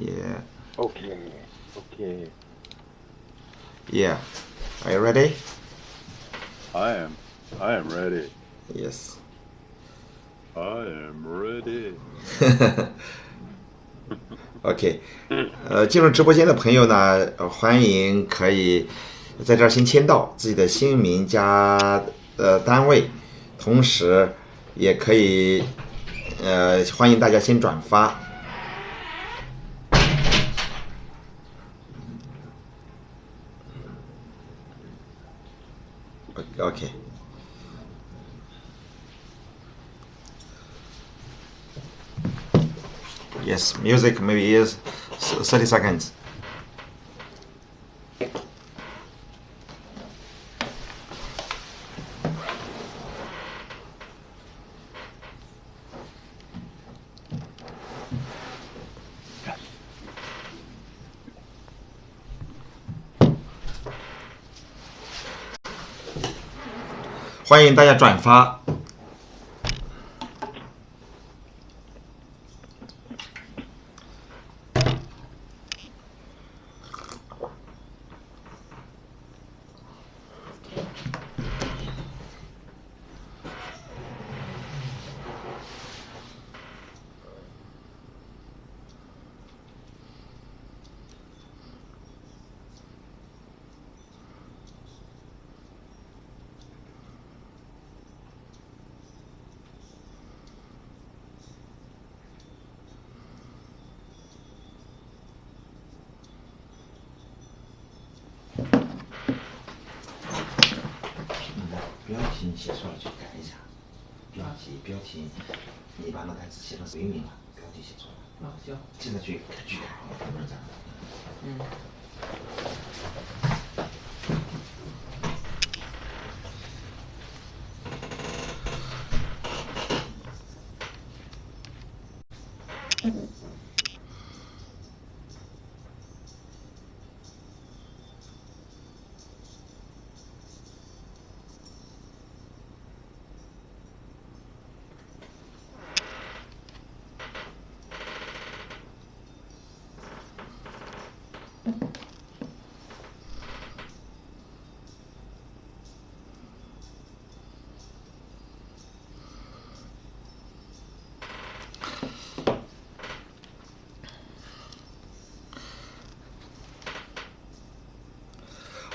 Yeah. Okay. Yeah. Are you ready? I am ready. Yes. I am ready. OK，进入直播间的朋友呢，欢迎可以在这儿先签到自己的姓名加单位，同时也可以欢迎大家先转发。OK。Yes, music maybe is 30 seconds. Yes. 欢迎大家转发。标题你写错了就改一下。标题，你把那单词写成随名了，标题写错了。行。现在去改，不是这样的。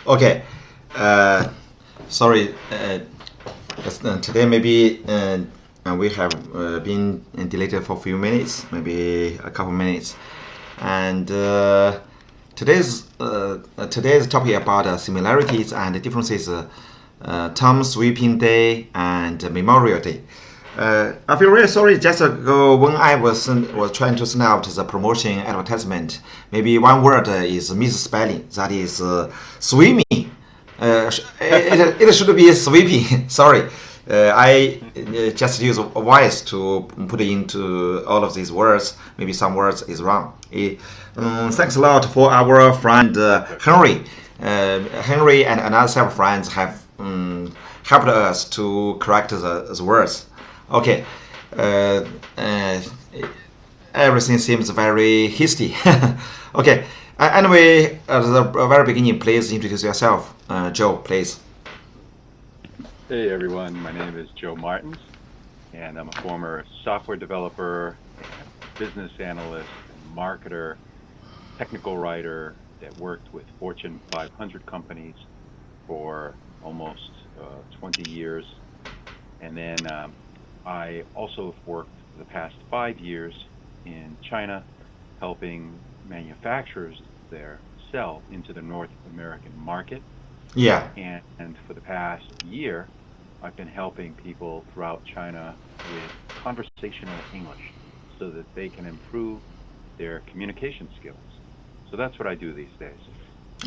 Okay, sorry. Today maybe we have been delayed for a few minutes, maybe a couple minutes, and today's topic about similarities and differences, Tom Sweeping Day and Memorial Day. I feel really sorry. Just ago, when I was trying to send out the promotion advertisement, maybe one word is misspelling. That is swimming. It should be sweeping. Sorry. I just use a voice to put into all of these words. Maybe some words is wrong. Thanks a lot for our friend Henry. Henry and another several friends have helped us to correct the words. Okay, everything seems very hasty. Okay, anyway, at the very beginning, please introduce yourself. Joe, please. Hey everyone, my name is Joe Martins, and I'm a former software developer, business analyst, marketer, technical writer that worked with Fortune 500 companies for almost 20 years. And then I also have worked for the past 5 years in China, helping manufacturers there sell into the North American market. Yeah. And for the past year, I've been helping people throughout China with conversational English so that they can improve their communication skills. So that's what I do these days.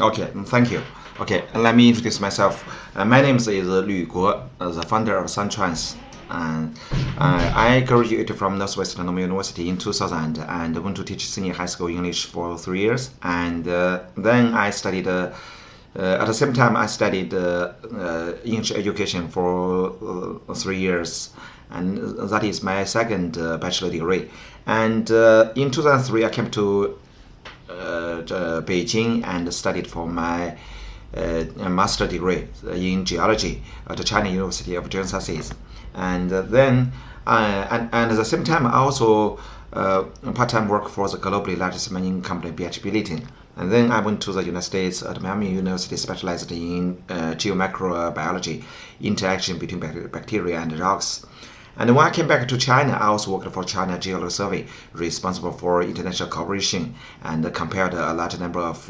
Okay, thank you. Okay, let me introduce myself. My name is Lyu Guo, the founder of Suntrans. I graduated from Northwestern University in 2000 and went to teach senior high school English for 3 years. And then I studied, at the same time, I studied English education for 3 years. And that is my second bachelor degree. And in 2003, I came to Beijing and studied for my master degree in geology at the China University of Geosciences. And then, and at the same time, I also part-time work for the globally largest mining company, BHP Billiton. And then I went to the United States at Miami University, specialized in geomicrobiology, interaction between bacteria and rocks. And when I came back to China, I also worked for China Geological Survey, responsible for international cooperation and compared a large number of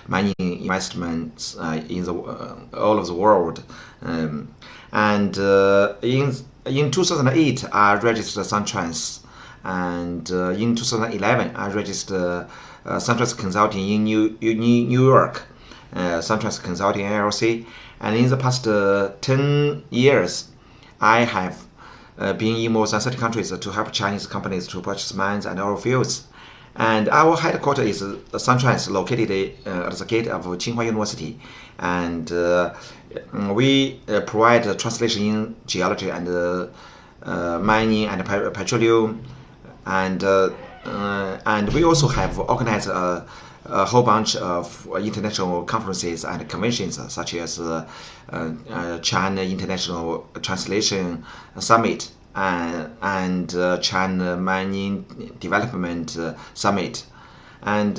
mining investments in all of the world. In 2008, I registered Suntrans, and in 2011, I registered Suntrans Consulting in New York, Suntrans Consulting LLC. And in the past 10 years, I have been in more than 30 countries to help Chinese companies to purchase mines and oil fields. And our headquarters is Suntrans, located at the gate of Tsinghua University. And we provide translation in geology and mining and petroleum. And we also have organized a whole bunch of international conferences and conventions, such as China International Translation Summit and China Mining Development Summit. And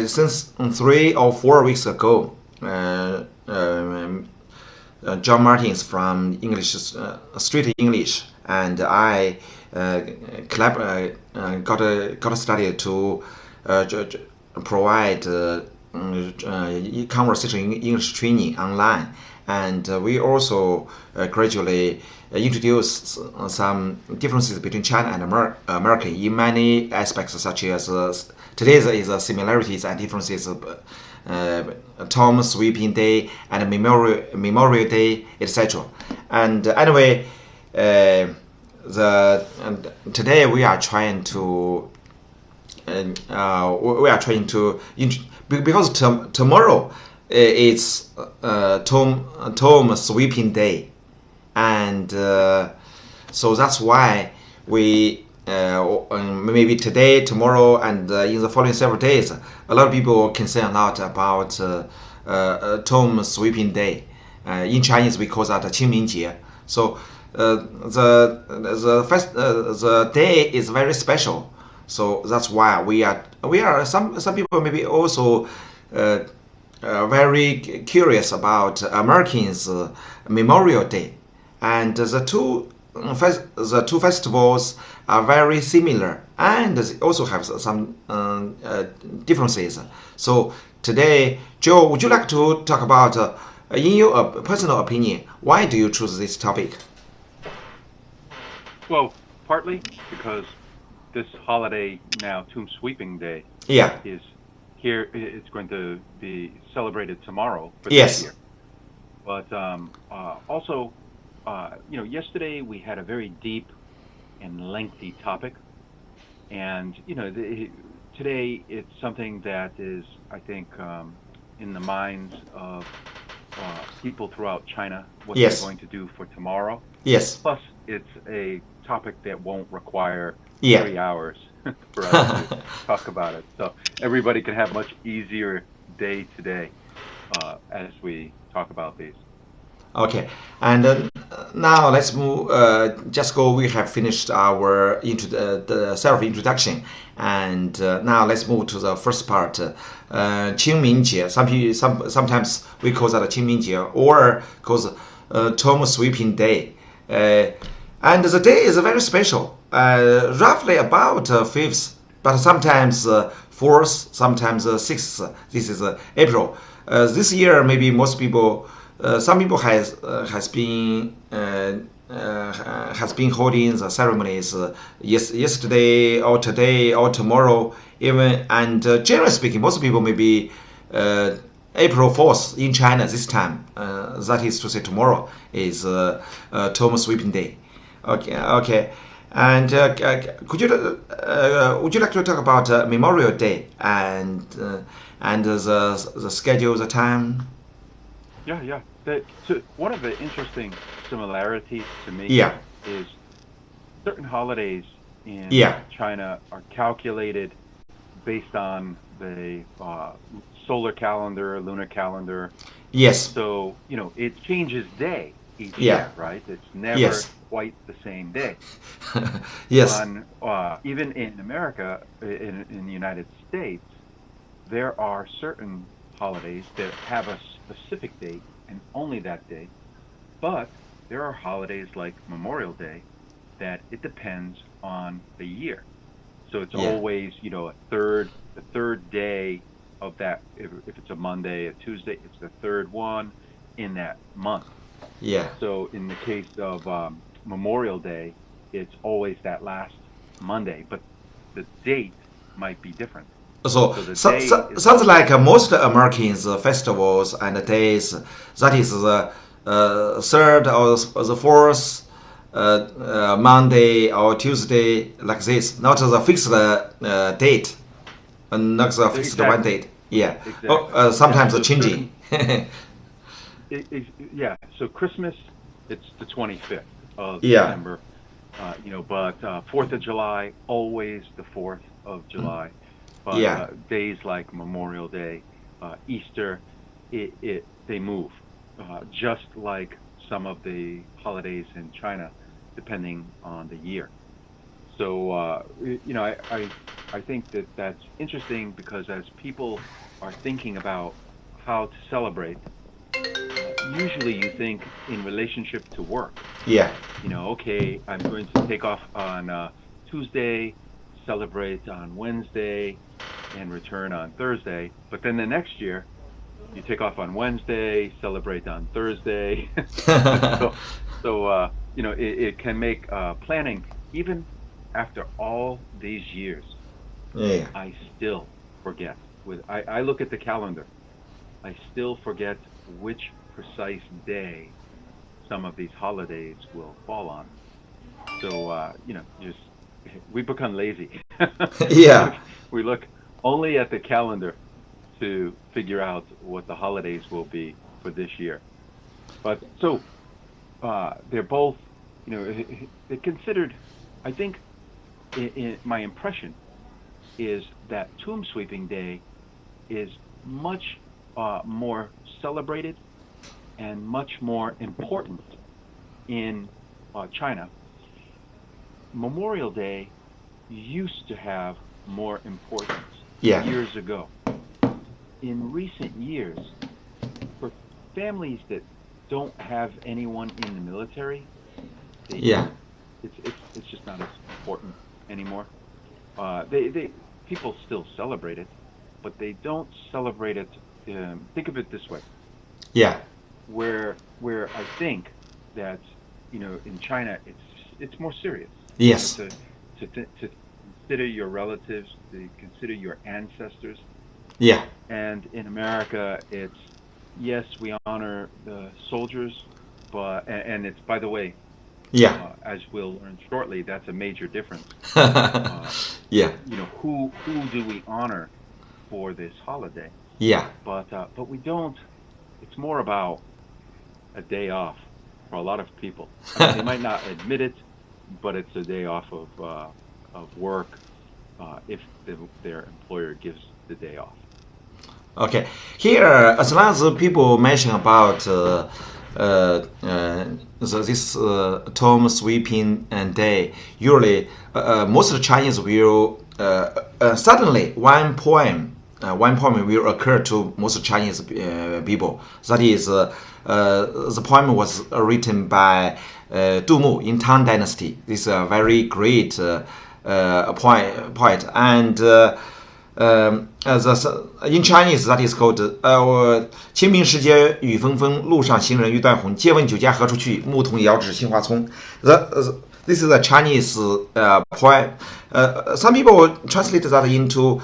since 3 or 4 weeks ago, John Martins from English Street English and I got started to provide conversation English training online, and we also gradually introduce some differences between China and America in many aspects, such as today's is similarities and differences. Tomb Sweeping Day and Memorial Day, etc. And anyway, today we are trying to because tomorrow it's Tomb Sweeping Day, and so that's why we maybe today, tomorrow, and in the following several days, a lot of people concern a lot about Tomb Sweeping Day. In Chinese, we call that 清明节. So the day is very special. So that's why we are some people maybe also very curious about Americans' Memorial Day, and the two festivals are very similar, and they also have some differences. So today, Joe, would you like to talk about, in your personal opinion, why do you choose this topic? Well, partly because this holiday now, Tomb Sweeping Day, is here. It's going to be celebrated tomorrow for this year. But also, yesterday we had a very deep and lengthy topic, and today it's something that is, I think, in the minds of people throughout China, what they're going to do for tomorrow. Yes. Plus, it's a topic that won't require 3 hours for us to talk about it. So everybody can have much easier day today as we talk about these. Okay, and now let's move. We have finished our the self-introduction, and now let's move to the first part. 清明节. Sometimes we call that 清明节, or called Tomb Sweeping Day. And the day is very special. Roughly about 5th, but sometimes 4th, sometimes 6th. This is April. This year, maybe most people. Some people has been holding the ceremonies yesterday or today or tomorrow even, and generally speaking, most people maybe April 4th in China this time. That is to say, tomorrow is Tomb Sweeping Day. Okay. And would you like to talk about Memorial Day and the schedule, the time? Yeah. So one of the interesting similarities to me is certain holidays in China are calculated based on the solar calendar, lunar calendar. Yes. So, it changes day each year, right? It's never quite the same day. Yes. Even in America, in the United States, there are certain holidays that have a specific date and only that day. But there are holidays like Memorial Day that it depends on the year. So it's always, the third day of that. If it's a Monday, a Tuesday, it's the third one in that month. Yeah. So in the case of Memorial Day, it's always that last Monday, but the date might be different. So sounds like most Americans festivals and days, that is the third or the fourth Monday or Tuesday, like this, not the fixed date, not the fixed one date. Yeah. Exactly. Sometimes changing. So Christmas, it's the 25th of December. But 4th of July, always the 4th of July. But days like Memorial Day, Easter, they move, just like some of the holidays in China, depending on the year. So, I think that's interesting because as people are thinking about how to celebrate, usually you think in relationship to work. Yeah. Okay, I'm going to take off on Tuesday, celebrate on Wednesday, and return on Thursday. But then the next year, you take off on Wednesday, celebrate on Thursday. So it can make planning, even after all these years. Yeah. I still forget. I look at the calendar. I still forget which precise day some of these holidays will fall on. So, we become lazy. Yeah. We look only at the calendar to figure out what the holidays will be for this year. But so they're both, they're considered, I think, my impression is that Tomb Sweeping Day is much more celebrated and much more important in China. Memorial Day used to have more importance years ago. In recent years, for families that don't have anyone in the military, it's just not as important anymore. People still celebrate it, but they don't celebrate it. Think of it this way. Yeah. Where I think that in China it's more serious. Yes. To consider your relatives, to consider your ancestors. Yeah. And in America, it's yes, we honor the soldiers, but and it's, by the way, as we'll learn shortly, that's a major difference. Who do we honor for this holiday? Yeah. But we don't. It's more about a day off for a lot of people. I mean, they might not admit it, but it's a day off of work if their employer gives the day off. Okay. Here, as long as people mention about this tomb sweeping day, usually most Chinese will suddenly one poem will occur to most Chinese people. That is, the poem was written by Du Mu in Tang Dynasty. This is a very great poet, and in Chinese that is called 清明时节雨纷纷，路上行人欲断魂。借问酒家何处去？牧童遥指杏花村。This is a Chinese poem. Some people translate that into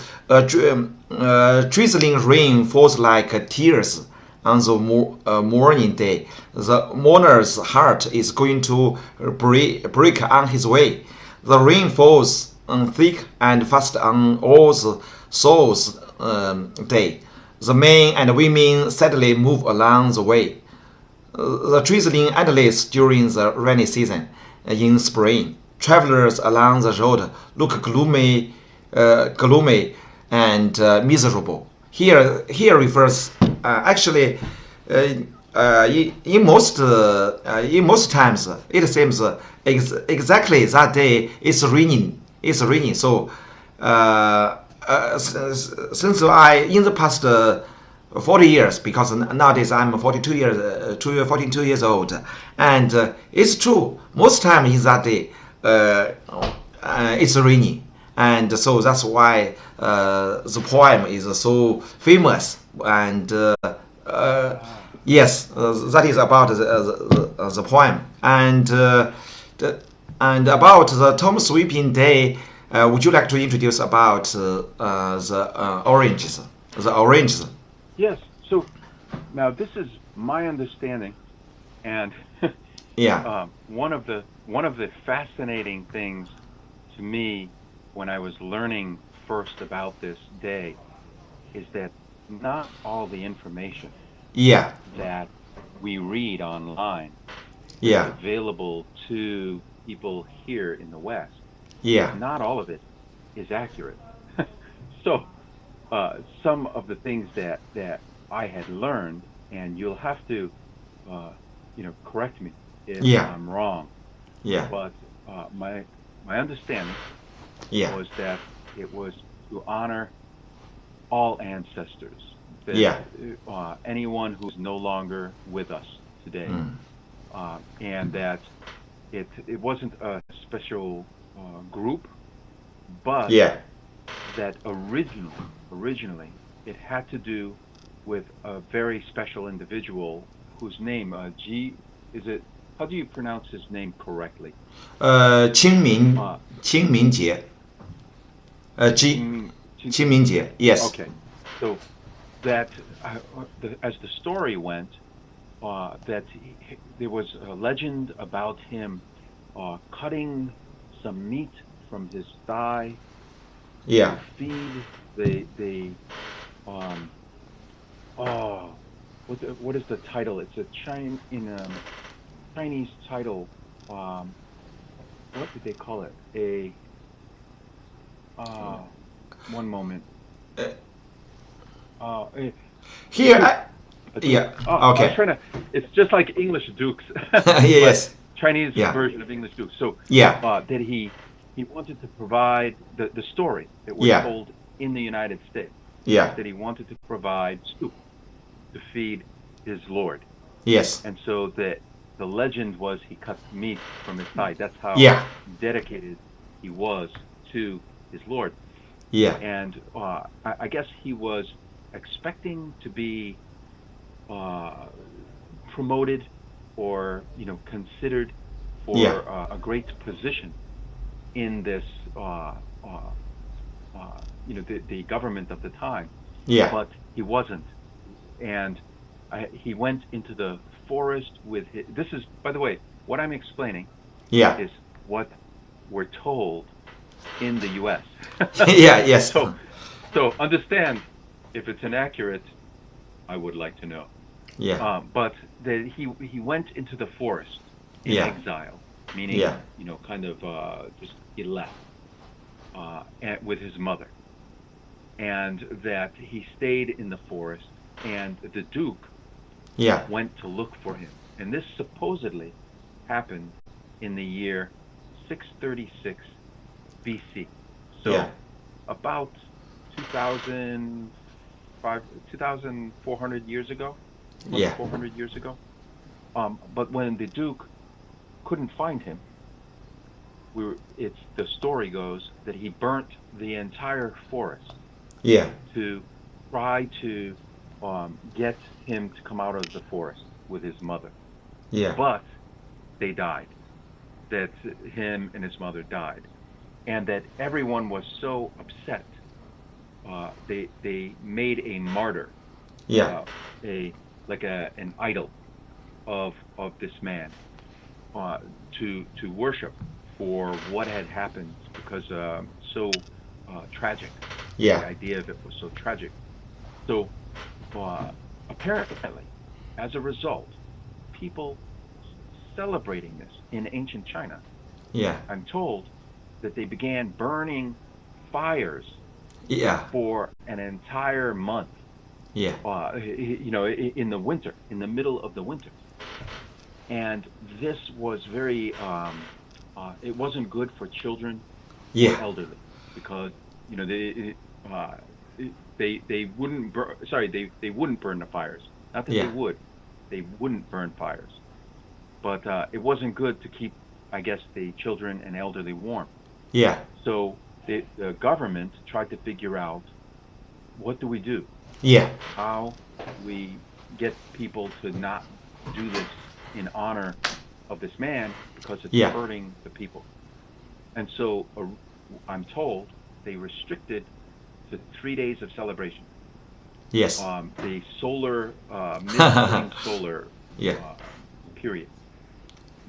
drizzling rain falls like tears on the mourning day. The mourner's heart is going to break on his way. The rain falls thick and fast on all the souls' day. The men and women sadly move along the way. The drizzling endless during the rainy season. In spring, travelers along the road look gloomy, and miserable. Here refers actually in most times it seems exactly that day it's raining. It's raining. So since I in the past 40 years, because nowadays I'm 42 years old, and it's true. Most time in that day it's raining. And so that's why the poem is so famous. And yes, that is about the poem. And about the tomb sweeping day, would you like to introduce about the oranges? The oranges. Yes. So now this is my understanding, and yeah. One of the fascinating things to me when I was learning first about this day is that not all the information that we read online is available to people here in the West. Not all of it is accurate. So some of the things that I had learned, and you'll have to correct me if I'm wrong. But my understanding was that it was to honor all ancestors. That, anyone who's no longer with us today, and that it wasn't a special group, but that originally it had to do with a very special individual whose name how do you pronounce his name correctly? 清明节. 清明节, yes. Okay, so that as the story went, that there was a legend about him cutting some meat from his thigh to feed the what is the title? It's a Chinese title. What did they call it? One moment. Here, okay. I was trying to. It's just like English dukes. Yes. Chinese version of English dukes. So that he wanted to provide the story that was told in the United States. That he wanted to provide soup to feed his Lord. Yes. And so the legend was he cut meat from his thigh. That's how dedicated he was to his Lord. And I guess he was expecting to be promoted or considered for a great position in this the government of the time. But he wasn't, and he went into the forest with his, this is, by the way, what I'm explaining is what we're told in the U.S. Yes. So understand if it's inaccurate, I would like to know. But that he went into the forest in exile, meaning kind of just he left with his mother, and that he stayed in the forest, and the Duke went to look for him, and this supposedly happened in the year 636 BC. So about 2,400 years ago. 400 years ago. But when the Duke couldn't find him, the story goes that he burnt the entire forest to try to get him to come out of the forest with his mother. But they died. That him and his mother died, and that everyone was so upset. They made a martyr, an idol of this man to worship for what had happened, because so tragic. The idea of it was so tragic. So apparently, as a result, people celebrating this in ancient China, I'm told that they began burning fires Yeah. for an entire month. Yeah. In the winter, in the middle of the winter. And this was very, it wasn't good for children or elderly, because, they wouldn't they wouldn't burn the fires. Not that they wouldn't burn fires. But it wasn't good to keep, I guess, the children and elderly warm. Yeah. So the government tried to figure out, what do we do? Yeah. How we get people to not do this in honor of this man, because it's hurting the people. And so I'm told they restricted to 3 days of celebration. Yes. The solar, mid-spring solar period.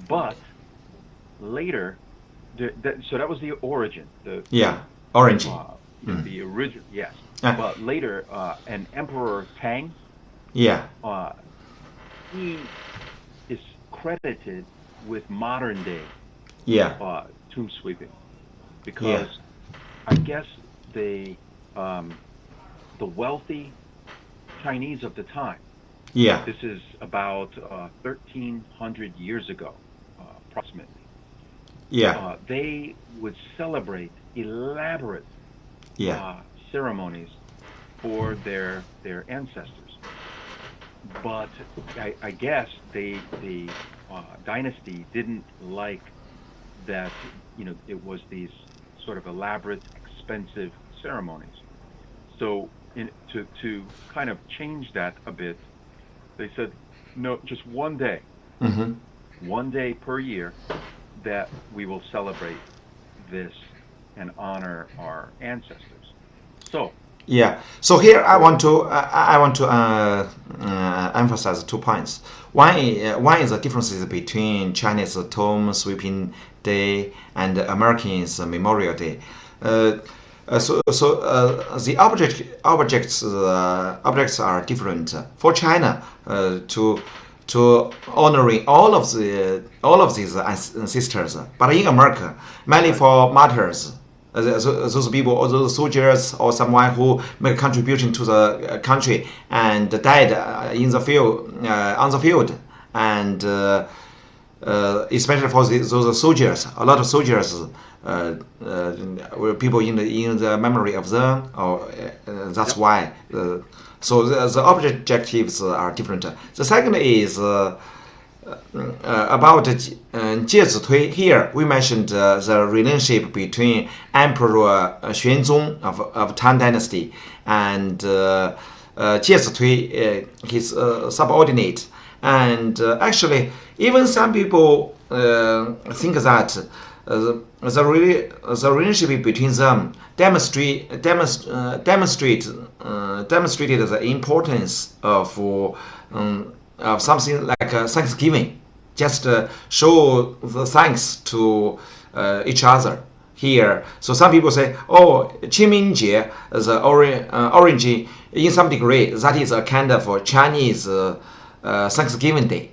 But later, so that was the origin. Origin. The original, yes. But later, an Emperor Tang, he is credited with modern day tomb sweeping, because I guess the wealthy Chinese of the time, this is about 1,300 years ago, approximately. They would celebrate elaborate ceremonies for their ancestors. But I guess the dynasty didn't like that, it was these sort of elaborate, expensive ceremonies. So to kind of change that a bit, they said, no, just one day, one day per year, that we will celebrate this and honor our ancestors. So So here I want to emphasize 2 points. One is the differences between Chinese tomb sweeping day and Americans Memorial Day. So the objects are different. For China, to honoring all of these ancestors, but in America, mainly for martyrs, those people, or those soldiers, or someone who made a contribution to the country and died in the field, on the field, and especially for those soldiers, a lot of soldiers, were people in the memory of them, or that's why. So the objectives are different. The second is about 介子推. Here we mentioned the relationship between Emperor Xuanzong of Tang Dynasty and 介子推, his subordinate. And actually, even some people think that the relationship between them demonstrated the importance of something like Thanksgiving, just show the thanks to each other here. So some people say, Qingmingjie, the origin, in some degree, that is a kind of Chinese Thanksgiving Day.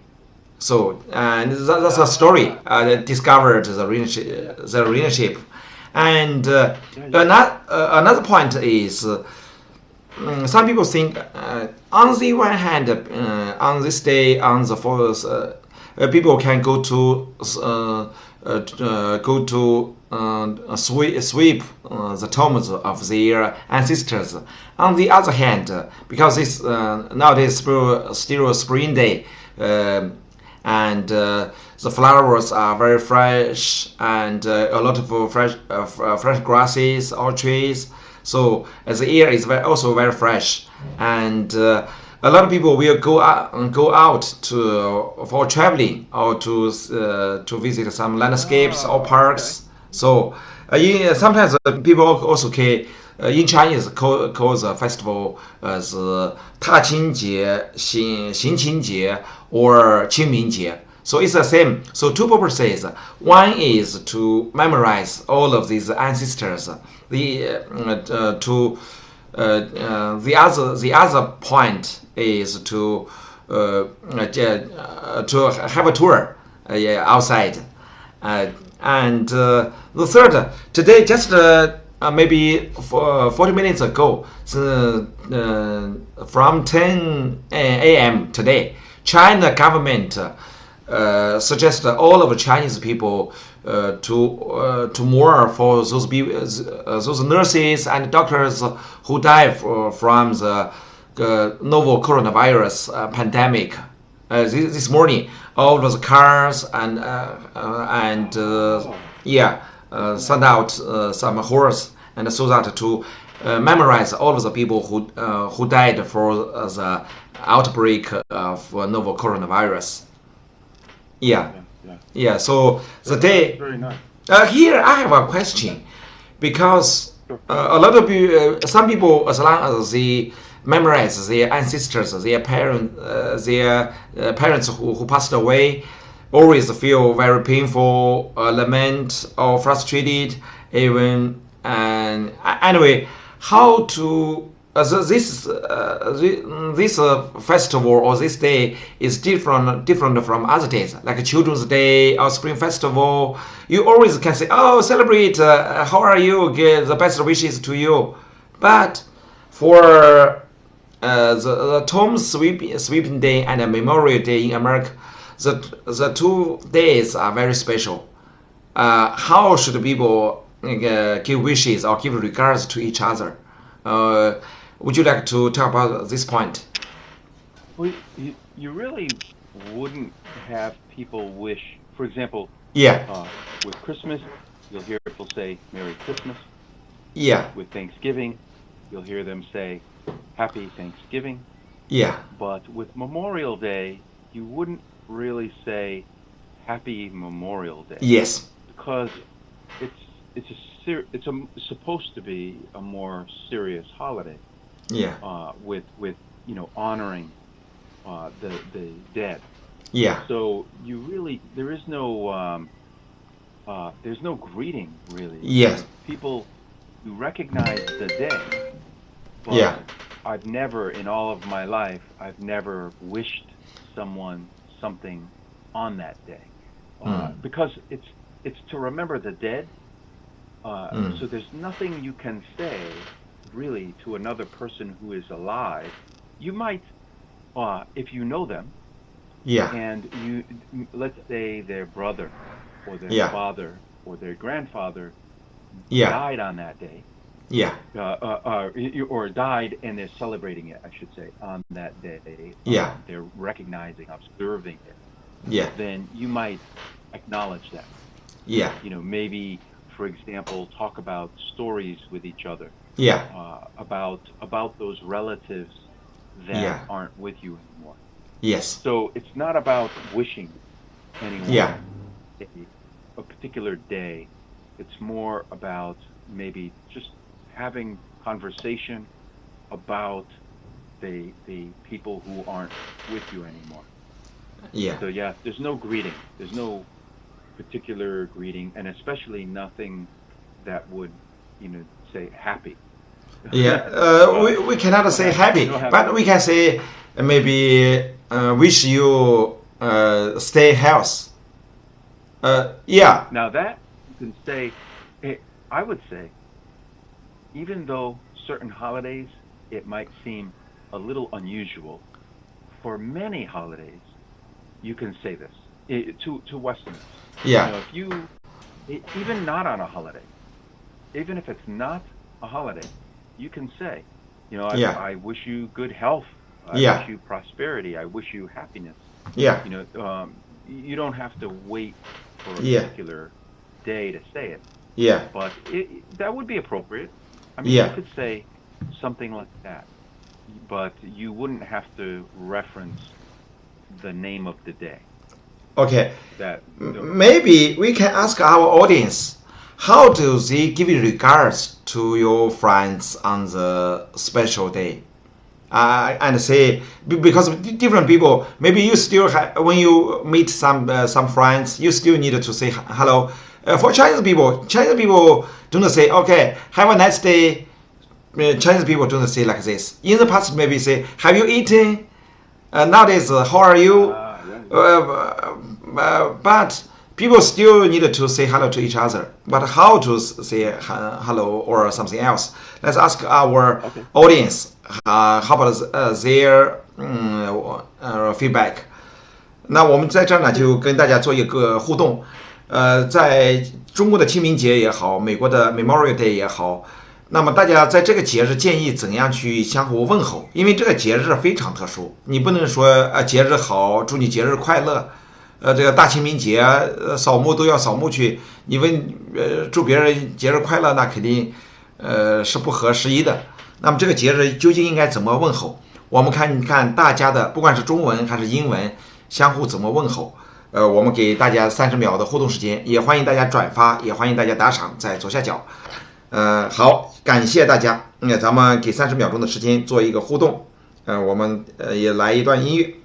So and that's a story discovered the relationship. And another point is, some people think, on the one hand, on this day, on the 4th, people can go to sweep the tombs of their ancestors. On the other hand, because it's nowadays still spring day, and the flowers are very fresh, and a lot of fresh grasses or trees. So the air is also very fresh, and a lot of people will go out for traveling, or to visit some landscapes or parks. So sometimes people also can, in Chinese, call the festival as 踏青节, 行情节, or 清明节. So it's the same. So 2 purposes. One is to memorize all of these ancestors. The other point is to have a tour outside. And the third, today, just maybe 40 minutes ago, from 10 a.m. today, China government suggested all of Chinese people to mourn for those nurses and doctors who died from the novel coronavirus pandemic. This morning, all of the cars and send out some horse and so that to memorize all of the people who died for the outbreak of novel coronavirus. Yeah. So the day. Very nice. Here I have a question, because a lot of people, some people, as long as they memorize their ancestors, their parents who passed away, always feel very painful, lament or frustrated, even. And anyway, how to this festival or this day is different from other days, like Children's Day or Spring Festival. You always can say, "Oh, celebrate! How are you? Give the best wishes to you." But for the Tomb Sweeping Day and Memorial Day in America, the 2 days are very special. How should people give wishes or give regards to each other? Would you like to talk about this point? Well, you really wouldn't have people wish. For example, with Christmas, you'll hear people say Merry Christmas. Yeah. With Thanksgiving, you'll hear them say Happy Thanksgiving. Yeah. But with Memorial Day, you wouldn't really say Happy Memorial Day. Yes. Because it's supposed to be a more serious holiday. Yeah. With honoring the dead. Yeah. So you really there's no greeting really. Yes. People who recognize the day. But Yeah. I've never in all of my life wished someone something on that day. Because it's to remember the dead. So there's nothing you can say really to another person who is alive. You might, if you know them, and let's say their brother or their father or their grandfather died on that day, or died and they're celebrating it, I should say, on that day. They're recognizing, observing it. Then you might acknowledge that. Maybe, for example, talk about stories with each other. About those relatives that aren't with you anymore. So it's not about wishing anyone a particular day. It's more about maybe just having conversation about the people who aren't with you anymore. So there's no greeting. There's no particular greeting, and especially nothing that would say happy. We cannot say happy, but we can say maybe wish you stay healthy. Now that you can say, I would say, even though certain holidays it might seem a little unusual, for many holidays you can say this to Westerners. If you, even not on a holiday, even if it's not a holiday, you can say, I wish you good health. I wish you prosperity. I wish you happiness. You don't have to wait for a particular day to say it. But that would be appropriate. I mean, you could say something like that, but you wouldn't have to reference the name of the day. Okay. Maybe we can ask our audience, how do they give regards to your friends on the special day? And say, because different people, maybe you still when you meet some friends, you still need to say hello. For Chinese people don't say, okay, have a nice day. Chinese people don't say like this. In the past, maybe say, have you eaten? Nowadays, how are you? But people still need to say hello to each other, but how to say hello or something else? Let's ask our audience. How about their feedback? 那我们在这儿呢，就跟大家做一个互动。在中国的清明节也好，美国的 Memorial Day 也好，那么大家在这个节日建议怎样去相互问候？因为这个节日非常特殊，你不能说节日好，祝你节日快乐。这个大清明节扫墓都要扫墓去，你问祝别人节日快乐，那肯定是不合时宜的。那么这个节日究竟应该怎么问候？我们看一看大家的，不管是中文还是英文，相互怎么问候。我们给大家30秒的互动时间，也欢迎大家转发，也欢迎大家打赏，在左下角。好，感谢大家。咱们给30秒钟的时间做一个互动。我们也来一段音乐。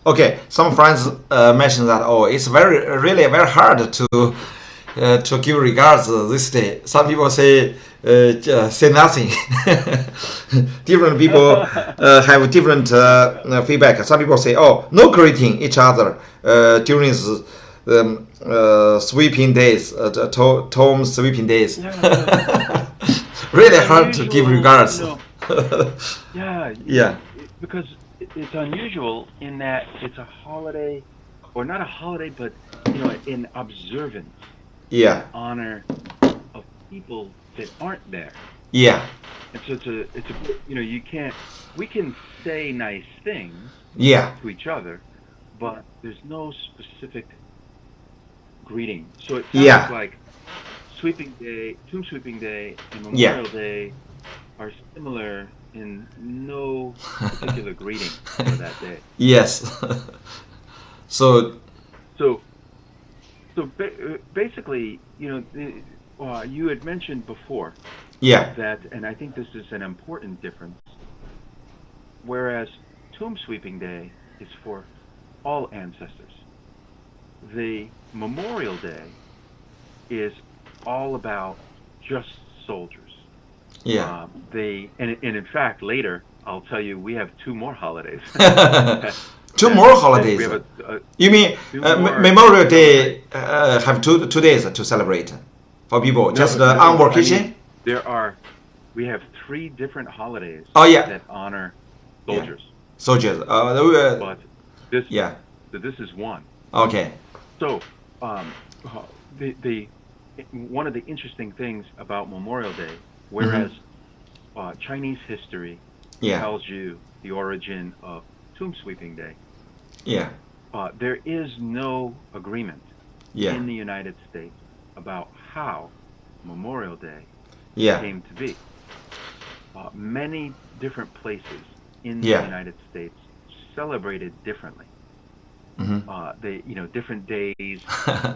Okay, some friends mentioned that it's really very hard to give regards this day. Some people say nothing. Different people have different feedback. Some people say, no greeting each other during the sweeping days, tomb sweeping days. Really hard to give regards. Yeah. Because it's unusual in that it's a holiday, or not a holiday, but an observance. Yeah. In honor of people that aren't there. Yeah. And so it's a we can say nice things. Yeah. To each other, but there's no specific greeting. So it sounds like Tomb Sweeping Day, and Memorial Day are similar in no particular greeting for that day. Yes. So basically, you had mentioned before. That, and I think this is an important difference. Whereas Tomb Sweeping Day is for all ancestors, the Memorial Day is all about just soldiers. Yeah. And in fact, later I'll tell you we have 2 more holidays. Two more holidays. You mean Memorial Day have two days to celebrate for people just on vacation? We have 3 different holidays. That honor soldiers. Soldiers. But this is one. Okay. So one of the interesting things about Memorial Day, whereas Chinese history tells you the origin of Tomb Sweeping Day, there is no agreement in the United States about how Memorial Day came to be. Many different places in the United States celebrated differently. Different days,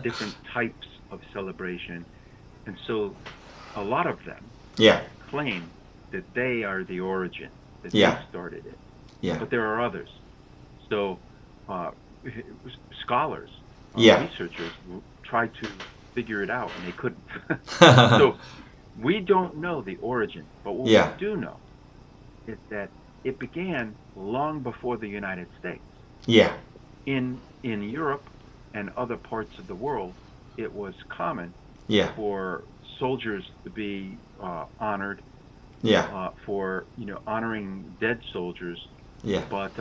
different types of celebration, and so a lot of them claim that they are the origin, that they started it. But there are others. So scholars, researchers tried to figure it out, and they couldn't. So we don't know the origin, but what we do know is that it began long before the United States. Yeah. In Europe and other parts of the world, it was common Yeah. for soldiers to be honored. Yeah. For honoring dead soldiers. Yeah. But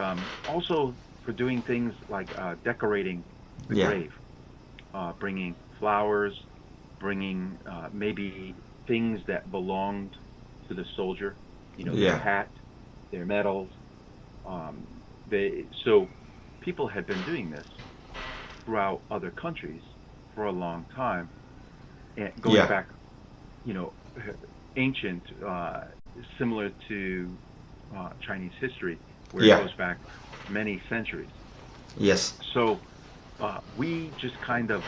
also for doing things like decorating the Yeah. grave, bringing flowers, bringing maybe things that belonged to the soldier, Yeah. their hat, their medals. So people had been doing this throughout other countries for a long time, and going Yeah. back, ancient, similar to Chinese history, where Yeah. it goes back many centuries. Yes. So we just kind of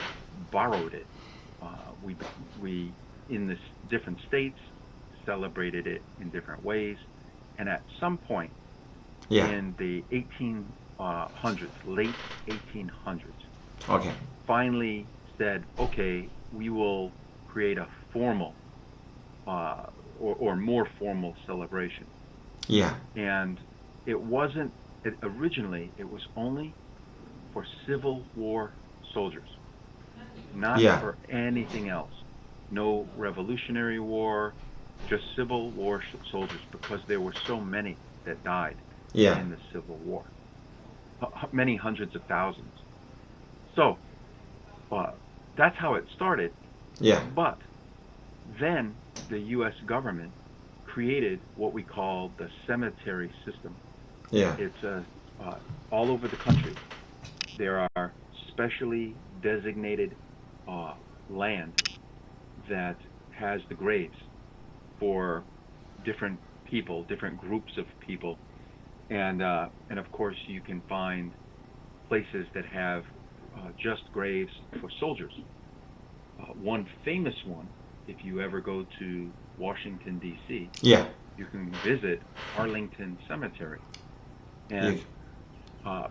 borrowed it. We in the different states celebrated it in different ways, and at some point Yeah. in the 1800s, late 1800s, Okay. finally said, okay, we will create a formal or more formal celebration. Yeah. And originally it was only for Civil War soldiers, not Yeah. for anything else. No Revolutionary War, just Civil War soldiers, because there were so many that died Yeah. in the Civil War, many hundreds of thousands. So that's how it started. Yeah. But then the U.S. government created what we call the cemetery system. Yeah. It's all over the country. There are specially designated land that has the graves for different people, different groups of people, and of course you can find places that have just graves for soldiers. One famous one, if you ever go to Washington, D.C., Yeah. you can visit Arlington Cemetery. And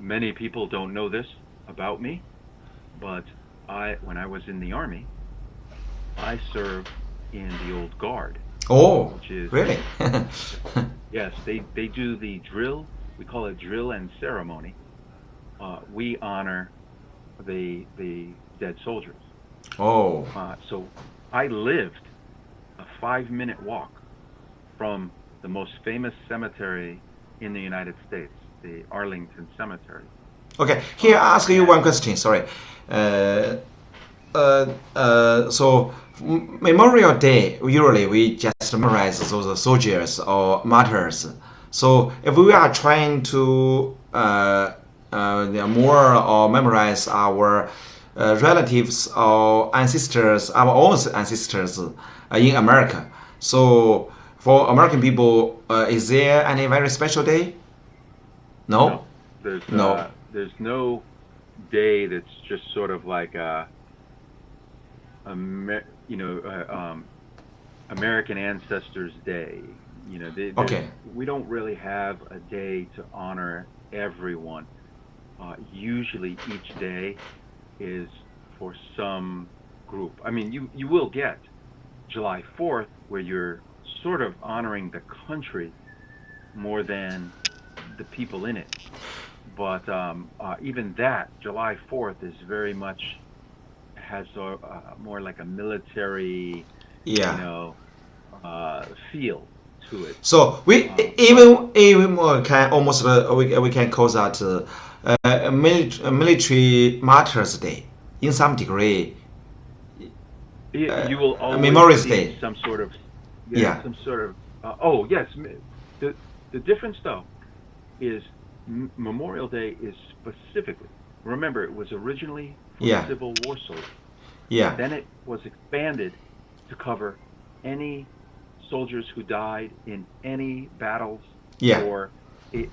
many people don't know this about me, but when I was in the Army, I served in the old guard. Oh, which is, really? Yes, they do the drill. We call it drill and ceremony. We honor the dead soldiers. Oh. So I lived a 5-minute walk from the most famous cemetery in the United States, the Arlington Cemetery. Okay, here I ask you one question. Sorry. So Memorial Day, usually we just memorize those soldiers or martyrs. So if we are trying to more or memorize our relatives or ancestors, our own ancestors in America. So for American people, is there any very special day? No. There's no day that's just sort of like American Ancestors Day. Okay. We don't really have a day to honor everyone. Usually each day is for some group. I mean, you will get July 4th where you're sort of honoring the country more than the people in it. But even that, July 4th is very much has more like a military, feel to it. So we even more can almost we can call that military martyrs day in some degree. You will always Memorial see Day. some sort of Yeah. yes. The difference though is Memorial Day is specifically. Remember, it was originally for Civil War soldiers. Yeah. Then it was expanded to cover any soldiers who died in any battles. Yeah. Or it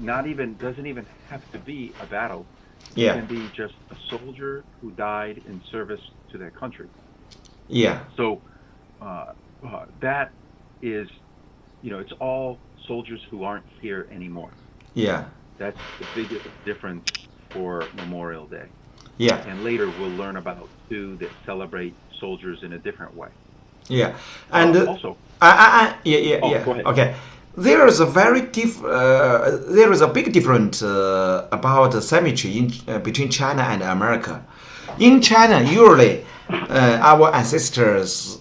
doesn't even have to be a battle. Yeah. It can be just a soldier who died in service to their country. Yeah. So that is, it's all soldiers who aren't here anymore. Yeah. That's the biggest difference for Memorial Day. Yeah. And later we'll learn about two that celebrate soldiers in a different way. Yeah. And also, yeah. go ahead. Okay. there is a there is a big difference about the cemetery between China and America. In China, usually our ancestors'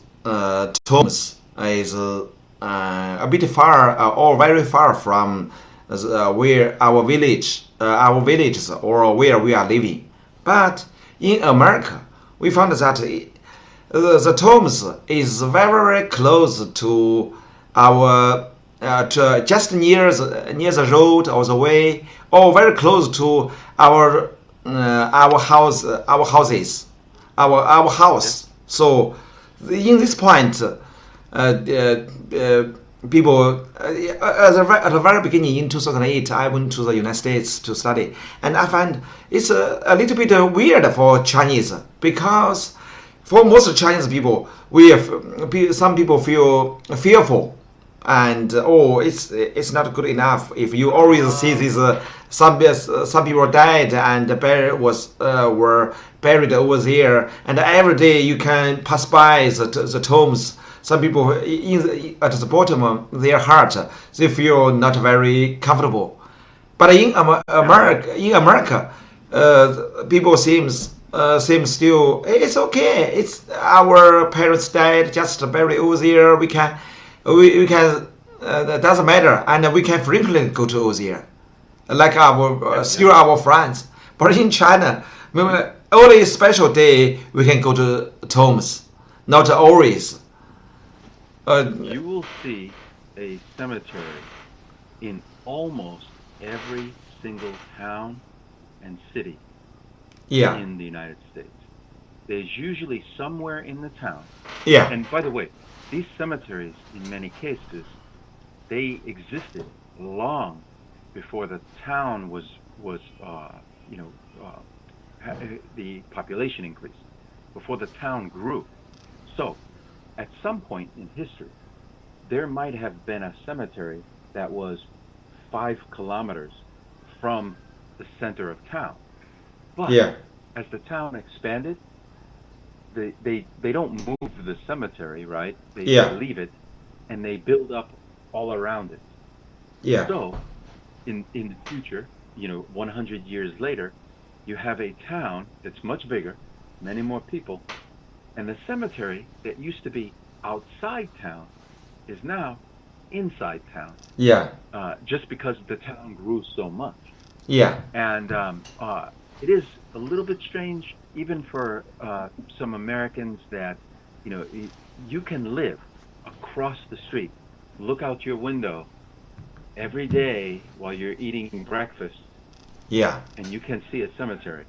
tombs is a bit far or very far from where our villages or where we are living. But in America, we found that the tombs is very close to our just near the road or the way, or very close to our house, our houses, our house. So in this point, people at the very beginning in 2008, I went to the United States to study, and I find it's a little bit weird for Chinese, because for most Chinese people, some people feel fearful, and it's not good enough if you always see this. Some people died and were buried over there, and every day you can pass by the tombs. Some people at the bottom of their heart, they feel not very comfortable. But in America, people seems still it's okay. It's our parents died just buried over there. We can that doesn't matter, and we can frequently go to over there, like our friends. But in China, only a special day we can go to tombs, not always. You will see a cemetery in almost every single town and city in the United States. There's usually somewhere in the town. Yeah. And by the way, these cemeteries, in many cases, they existed long before the town was the population increased, before the town grew. So, at some point in history, there might have been a cemetery that was 5 kilometers from the center of town. But as the town expanded, they don't move the cemetery, right? They leave it, and they build up all around it. Yeah. So, in the future, 100 years later, you have a town that's much bigger, many more people, and the cemetery that used to be outside town is now inside town. Yeah. Just because the town grew so much. Yeah. And it is a little bit strange, even for some Americans, that you can live across the street, look out your window every day while you're eating breakfast. Yeah. And you can see a cemetery.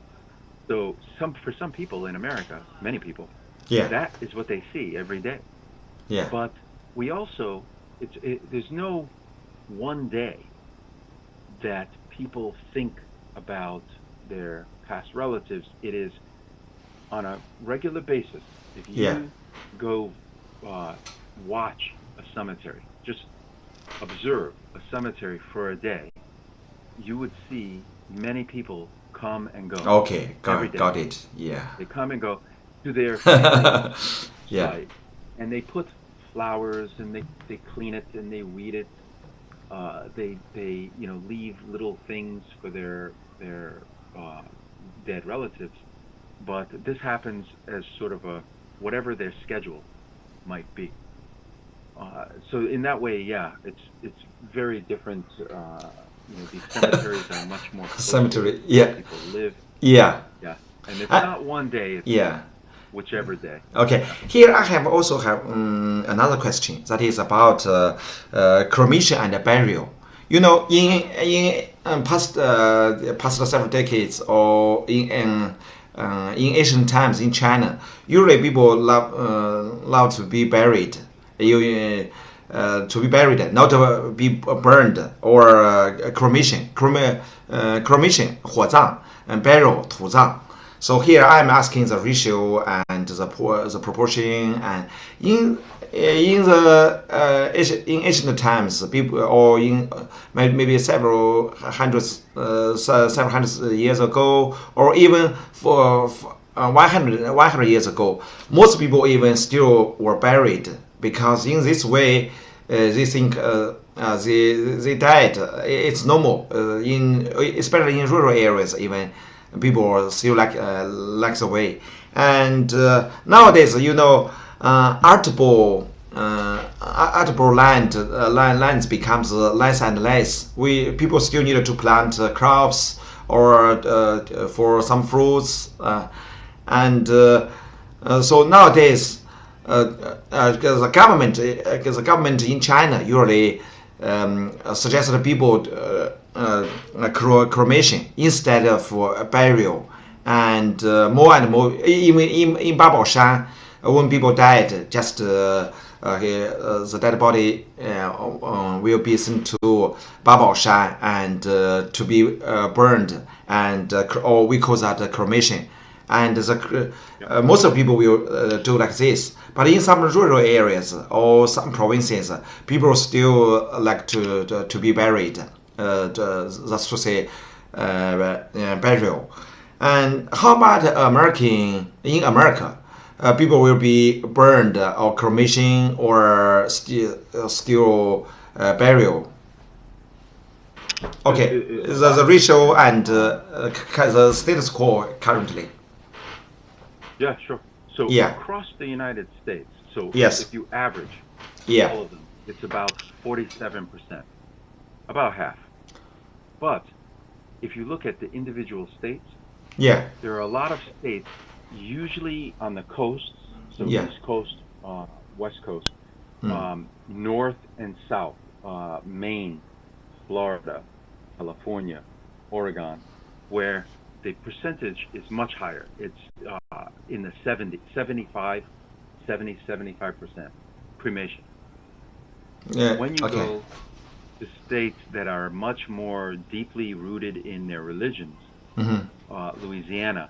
So for some people in America, many people, that is what they see every day. Yeah. But we also, there's no one day that people think about their past relatives. It is on a regular basis. If you go watch a cemetery, just observe a cemetery for a day, you would see many people come and go. Okay, got it. Yeah. They come and go to their family site, and they put flowers, and they clean it, and they weed it. They leave little things for their dead relatives. But this happens as sort of a whatever their schedule might be. So in that way, it's very different. These cemeteries are much more cemetery. People live. Yeah. And it's not one day. It's whichever day. Okay. Here I also have another question that is about cremation and burial. In past several decades, or in ancient times in China, usually people love to be buried. To be buried, not to be burned, or cremation, 火葬 and burial, 土葬. So here I'm asking the ratio and the proportion, and in ancient times, people, or in maybe several hundred years ago, or even for 100 years ago, most people even still were buried, because in this way they think they died. It's normal especially in rural areas. Even people still like the way. And nowadays, artable lands becomes less and less. People still need to plant crops or for some fruits, and so nowadays the government in China usually suggests that people cremation instead of burial, and more and more even in Babaoshan, when people died, just the dead body will be sent to Babaoshan and to be burned, and or we call that cremation. And most of people will do like this. But in some rural areas or some provinces, people still like to be buried. That's to say, burial. And how about in America? People will be burned or cremation or still burial. Okay, the ratio and the status quo currently. Yeah, sure. So across the United States, so if you average all of them, it's about 47%, about half. But if you look at the individual states, there are a lot of states, usually on the coasts, so East Coast, West Coast, North and South, Maine, Florida, California, Oregon, where the percentage is much higher. It's in the 75% cremation. When you go to states that are much more deeply rooted in their religions, Louisiana,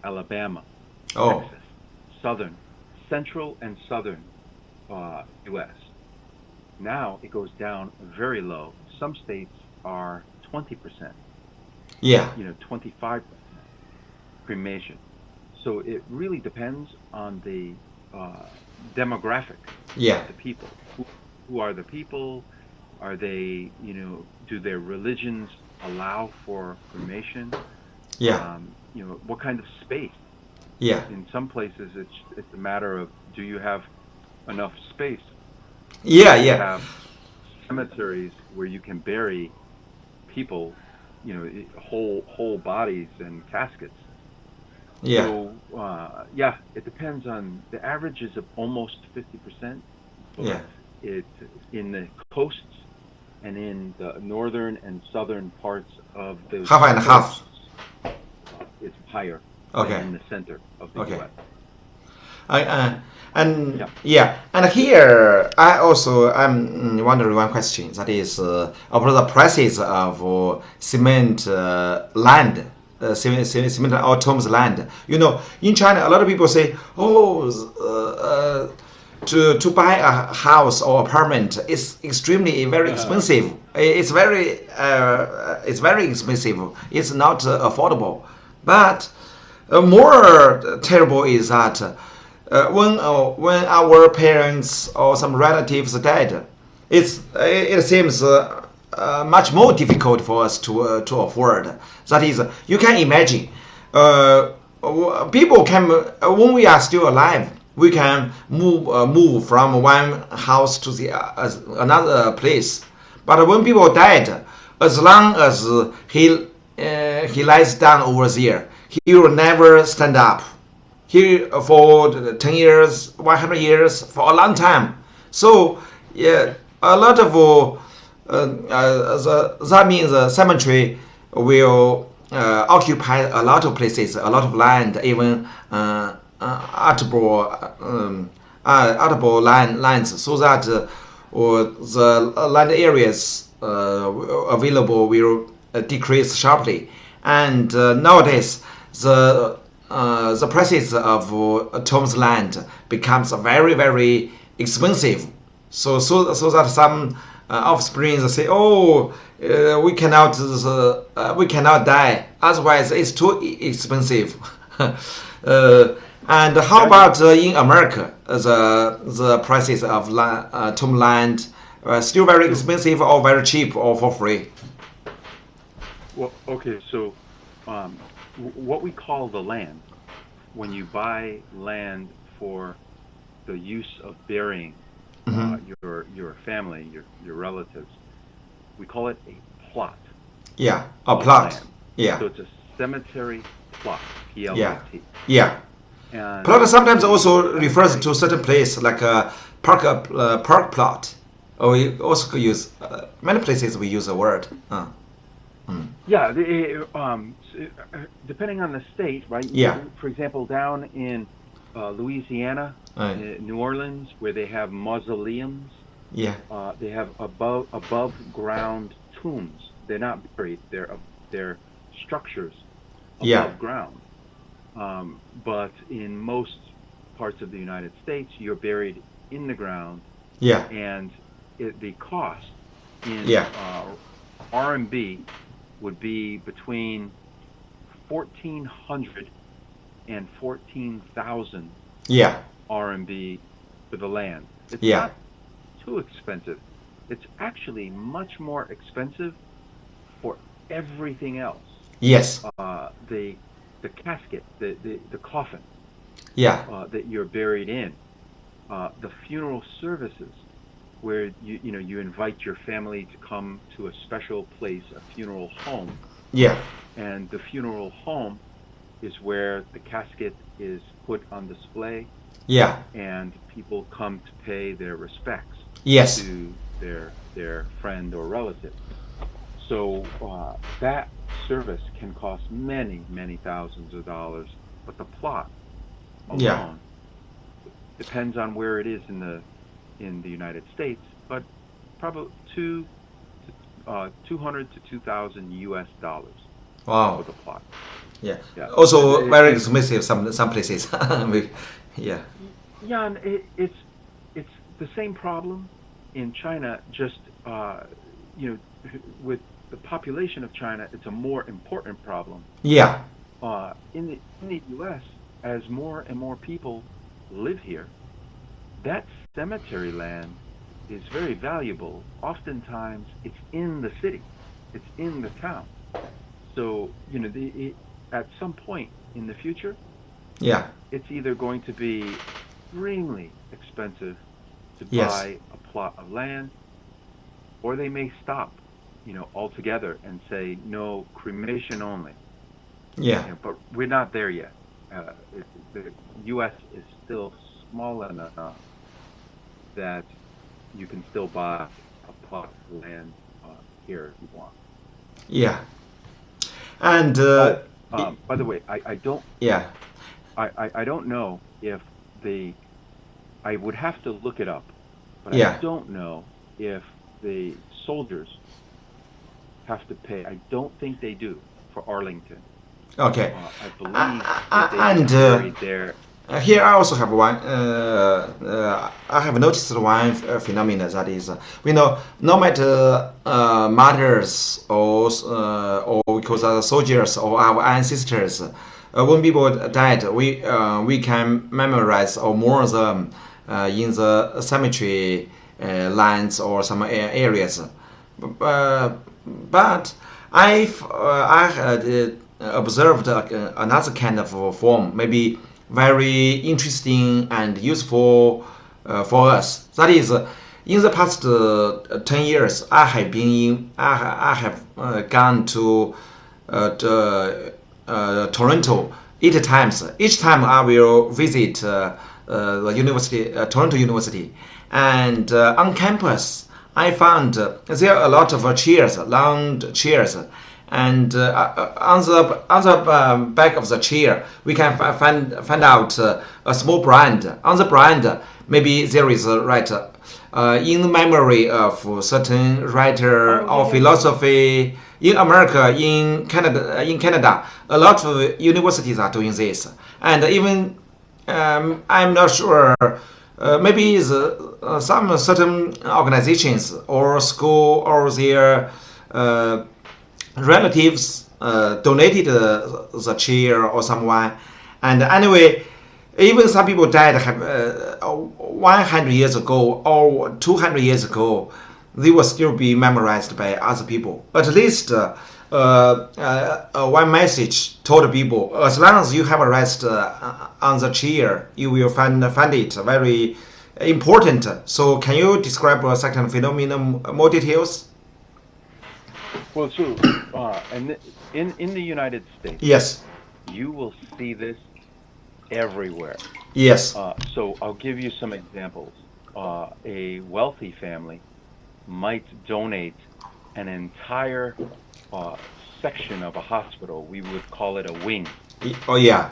Alabama, Texas, central and southern U.S. Now it goes down very low. Some states are 20%. 25% cremation. So it really depends on the demographic of the people. Who are the people? Are they, do their religions allow for cremation? What kind of space? In some places, it's a matter of, do you have enough space? You have cemeteries where you can bury people, whole bodies and caskets. So it depends on, the average is of almost 50%. It's in the coasts and in the northern and southern parts of the half and half. It's higher than in the center of the U.S. And here I'm wondering one question, that is about the prices of cement land, cement or terms land. In China, a lot of people say, to buy a house or apartment is extremely very expensive. It's very expensive. It's not affordable. But more terrible is that when our parents or some relatives died, it seems much more difficult for us to afford. That is, you can imagine, people can, when we are still alive, we can move from one house to the another place. But when people died, as long as he lies down over there, he will never stand up. He for 10 years, 100 years, for a long time. So a lot of that means the cemetery will occupy a lot of places, a lot of land, even artable lands, so that the land areas available will decrease sharply. And nowadays, the prices of terms land becomes very, very expensive. So that some offspring say, we cannot die, otherwise it's too expensive. And how about in America, the prices of term land still very expensive or very cheap or for free? Well, okay, so what we call the land, when you buy land for the use of burying your family, your relatives, we call it a plot. Yeah, a plot. Land. Yeah. So it's a cemetery plot, Yeah. P-L-O-T. Yeah. And Plot sometimes also refers to certain place like a park plot. Or we also could use many places we use the word. Yeah, depending on the state, right? Yeah. For example, down in Louisiana, New Orleans, where they have mausoleums, Yeah. they have above ground tombs. They're not buried; they're structures above ground. But in most parts of the United States, you're buried in the ground. Yeah. And the cost in RMB would be between 1,400 and 14,000 RMB for the land. It's not too expensive. It's actually much more expensive for everything else. Yes. The casket, the coffin that you're buried in, the funeral services, where you invite your family to come to a special place, a funeral home. Yeah. And the funeral home is where the casket is put on display. Yeah. And people come to pay their respects to their friend or relative. So that service can cost many, many thousands of dollars, but the plot alone depends on where it is in the United States, but probably $200 to $2,000 US. Wow. For the plot. Yeah. Also very expensive some places. Yeah. Yeah, and it's the same problem in China. Just with the population of China, it's a more important problem. Yeah. In the U.S., as more and more people live here, that cemetery land is very valuable. Oftentimes, it's in the city, it's in the town. So at some point in the future, it's either going to be extremely expensive to buy a plot of land, or they may stop, altogether and say no, cremation only. Yeah. But we're not there yet. The U.S. is still small enough that you can still buy a plot of land here if you want. Yeah. And by the way, I don't. Yeah. I don't know if I would have to look it up, but I don't know if the soldiers have to pay. I don't think they do for Arlington. Okay. I believe that they buried there. Here I also have one. I have noticed one phenomenon, that is, we know no matter martyrs or because soldiers or our ancestors, when people died, we can memorize or mourn them in the cemetery lands or some areas. But I had observed another kind of form, maybe very interesting and useful for us. That is, in the past 10 years, I have gone to Toronto 8 times. Each time I will visit the university, Toronto University, and on campus I found there are a lot of chairs, round chairs, and on the back of the chair we can find out a small brand. On the brand, maybe there is in memory of certain writer or philosophy. In America, in Canada, a lot of universities are doing this, and even I'm not sure. Maybe some certain organizations or school or their relatives donated the chair or someone. And anyway, even some people died 100 years ago or 200 years ago. they will still be memorized by other people. At least one message told people: as long as you have a rest on the chair, you will find it very important. So, can you describe a second phenomenon more details? Well, so and in the United States, Yes. you will see this everywhere. Yes. So I'll give you some examples. A wealthy family might donate an entire section of a hospital. We would call it a wing. Oh yeah.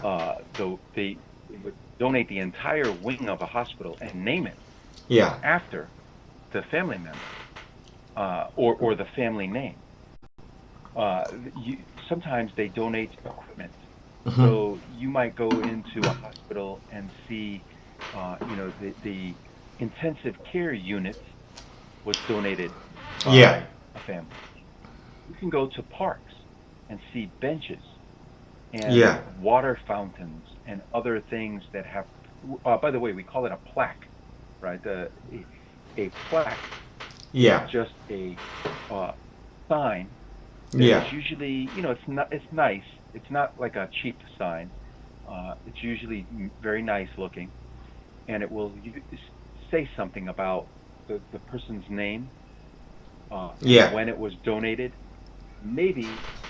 So they would donate the entire wing of a hospital and name it Yeah. after the family member or the family name. Sometimes they donate equipment. Mm-hmm. So you might go into a hospital and see, the intensive care unit was donated by a family. You can go to parks and see benches and water fountains and other things that have. By the way, we call it a plaque, right? A plaque is just a sign. It's usually, it's nice. It's not like a cheap sign. It's usually very nice looking, and it will say something about the person's name, when it was donated, maybe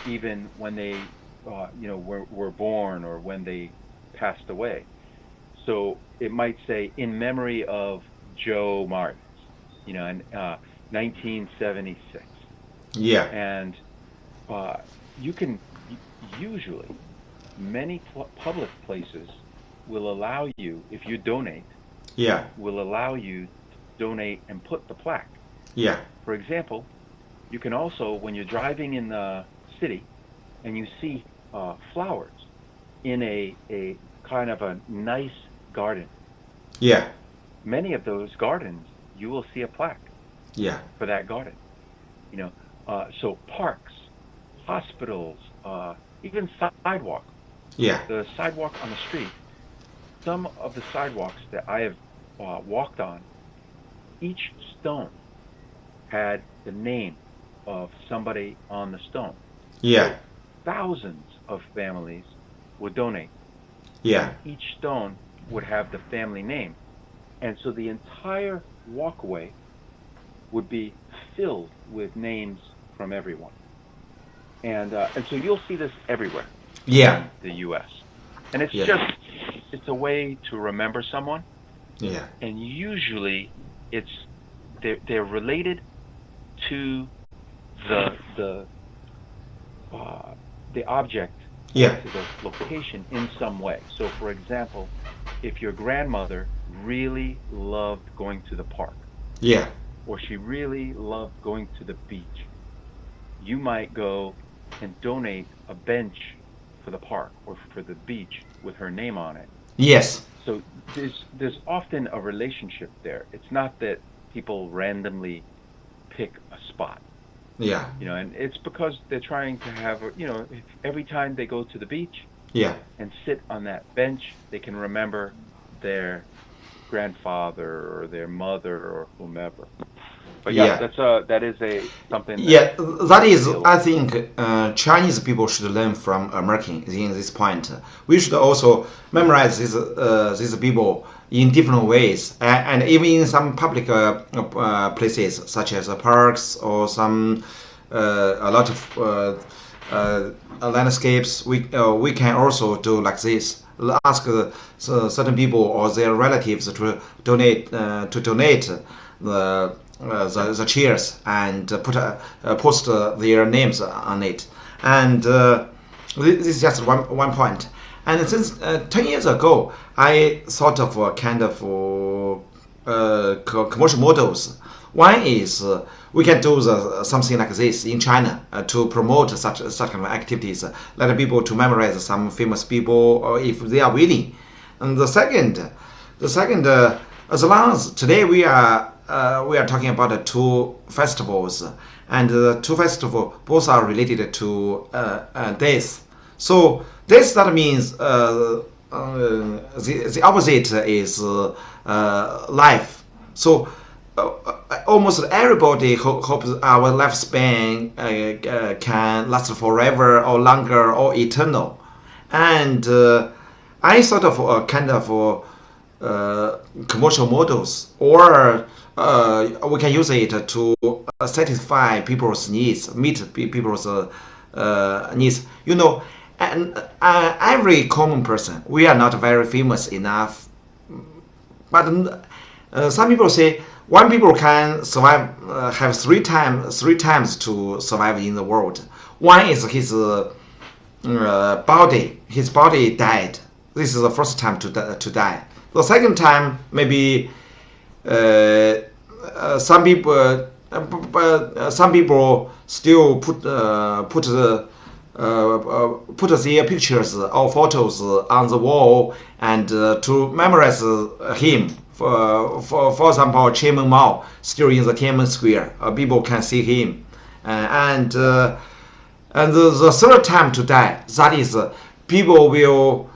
even when they, were born or when they passed away. So it might say in memory of Joe Martins, in 1976. Yeah. And you can usually many public places will allow you, if you donate, will allow you to donate and put the plaque. Yeah. For example, you can also, when you're driving in the city and you see flowers in a kind of a nice garden. Yeah. Many of those gardens, you will see a plaque. Yeah. For that garden. So parks, hospitals, even sidewalk. Yeah. The sidewalk on the street. Some of the sidewalks that I have walked on, each stone had the name of somebody on the stone. Yeah. So thousands of families would donate. Yeah. Each stone would have the family name. And so the entire walkway would be filled with names from everyone. And so you'll see this everywhere in the U.S. And it's it's a way to remember someone. Yeah. And usually they're related to the object, to the location in some way. So for example, if your grandmother really loved going to the park, or she really loved going to the beach, you might go and donate a bench for the park or for the beach with her name on it. Yes. So there's often a relationship there. It's not that people randomly pick a spot. Yeah. And it's because they're trying to have, every time they go to the beach and sit on that bench, they can remember their grandfather or their mother or whomever. But that is something. That is, I think, Chinese people should learn from Americans in this point. We should also memorize these people in different ways, and even in some public places such as parks or some a lot of landscapes. We can also do like this. Ask certain people or their relatives to donate the chairs and post their names on it. And this is just one point. And since 10 years ago, I thought of kind of commercial models. One is we can do something like this in China to promote such kind of activities, let people to memorize some famous people, if they are willing. And the second, as long as today we are talking about two festivals, and the two festivals both are related to death. So death, that means the opposite is life. So almost everybody hopes our lifespan can last forever or longer or eternal. And I sort of kind of commercial models, or we can use it to satisfy people's needs, meet people's needs. You know, and every common person, we are not very famous enough, but some people say one people can survive, have three times to survive in the world. One is his body. His body died. This is the first time to die. The second time, maybe some people still put their pictures or photos on the wall and to memorize him. For example, Chairman Mao still in the Tiananmen Square. People can see him, and the third time to die, that is, people will.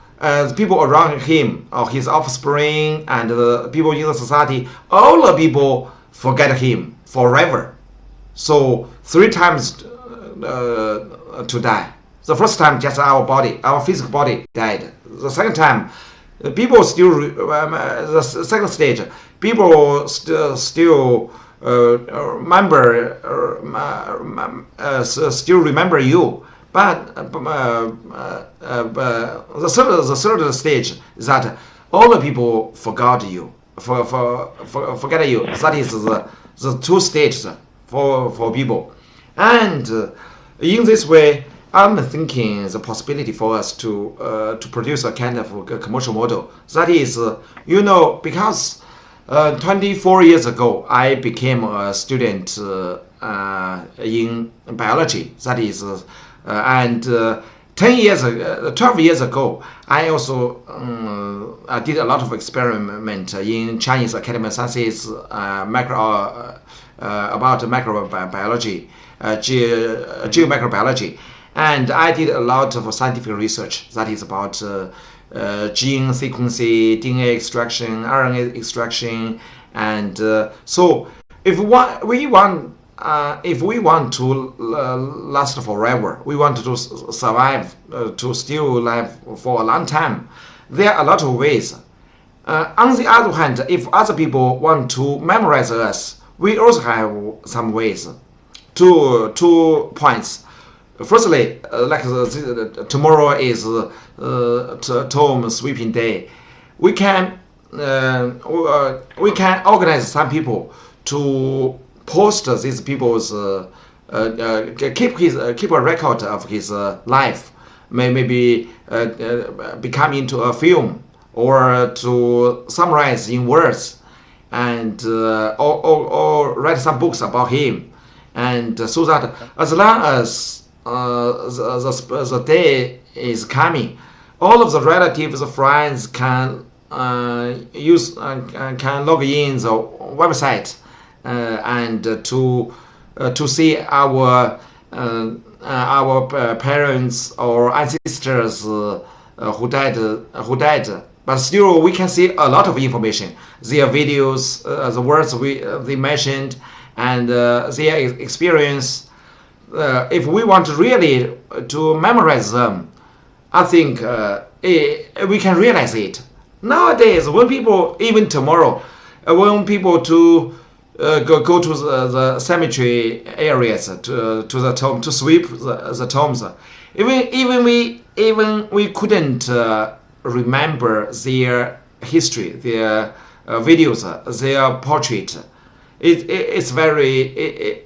People around him, or his offspring, and the people in the society, all the people forget him forever. So 3 times to die. The first time, just our body, our physical body died. The second time, people still, the second stage, people still remember, still remember you. But the third stage is that all the people forgot you, forget you. That is the 2 stages for people. And in this way, I'm thinking the possibility for us to produce a kind of a commercial model. That is, you know, because 24 years ago, I became a student in biology. That is. And 12 years ago, I also I did a lot of experiment in Chinese Academy of Sciences about microbiology, geomicrobiology, and I did a lot of scientific research that is about gene sequencing, DNA extraction, RNA extraction, and so if we want to last forever, we want to survive, to still live for a long time, there are a lot of ways. On the other hand, if other people want to memorize us, we also have some ways. 2 points. Firstly, like tomorrow is Tom sweeping day, we can organize some people to post these people's keep a record of his life, maybe become into a film, or to summarize in words, and or write some books about him, and so that as long as the day is coming, all of the relatives, friends can can log in the website. And to see our parents or ancestors who died, but still we can see a lot of information, their videos, the words they mentioned, and their experience. If we want really to memorize them, I think we can realize it. Nowadays, when people, even tomorrow, when people go to the cemetery areas to the tomb, to sweep the tombs. Even we couldn't remember their history, their videos, their portrait. It's very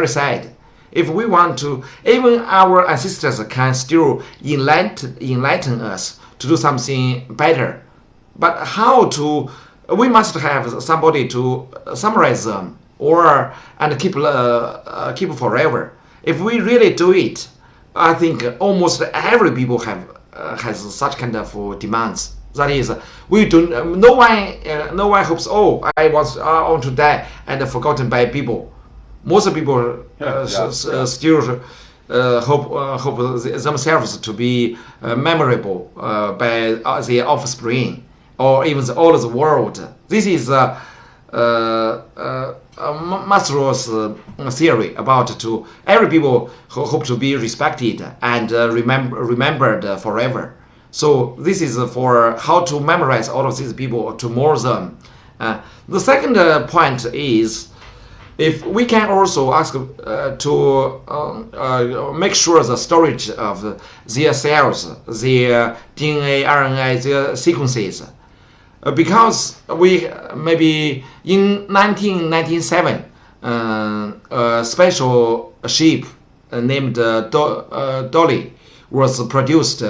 sad. If we want to, even our ancestors can still enlighten us to do something better. But how to? We must have somebody to summarize them and keep forever. If we really do it, I think almost every people has such kind of demands. That is, we don't. No one hopes. Oh, I want to die and forgotten by people. Most people still hope themselves to be memorable by their offspring, or even all of the world. This is Maslow's theory about to every people who hope to be respected and remembered forever. So this is for how to memorize all of these people to more them. The second point is if we can also ask to make sure the storage of their cells, their DNA, RNA, their sequences. Because we maybe in 1997, a special ship named Dolly was produced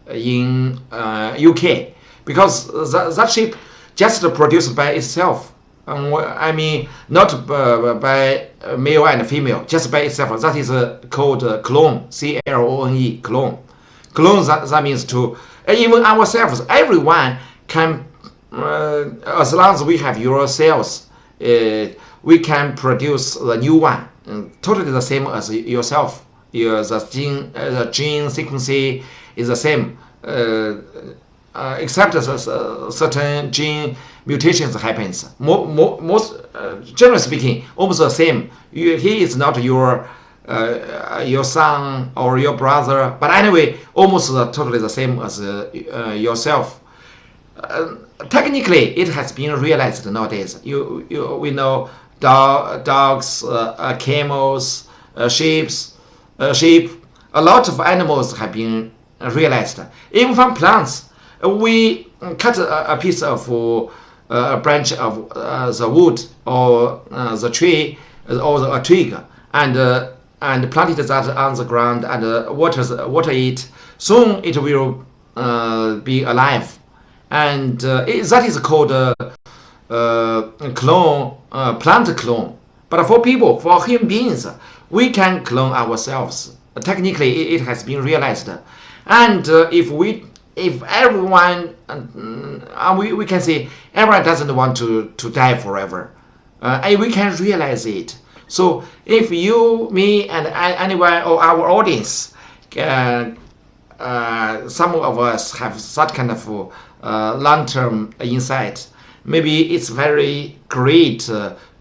in UK. Because that ship just produced by itself. I mean, not by male and female, just by itself. That is called clone, C-L-O-N-E, clone. Clone, that means to, even ourselves, everyone can, as long as we have your cells, we can produce the new one, totally the same as yourself. The gene sequence is the same, except certain gene mutations happens. Most generally speaking, almost the same. He is not your son or your brother, but anyway, almost totally the same as yourself. Technically, it has been realized nowadays. We know dogs, camels, sheep. A lot of animals have been realized. Even from plants, we cut a piece of a branch of the wood or the tree or a twig and planted that on the ground and water it. Soon it will be alive, and that is called clone, plant clone. But for people, for human beings, we can clone ourselves. Technically, it has been realized, and if everyone, we can say everyone doesn't want to die forever, we can realize it. So if you, me, and anyone or our audience, some of us have that kind of long-term insight, maybe it's very great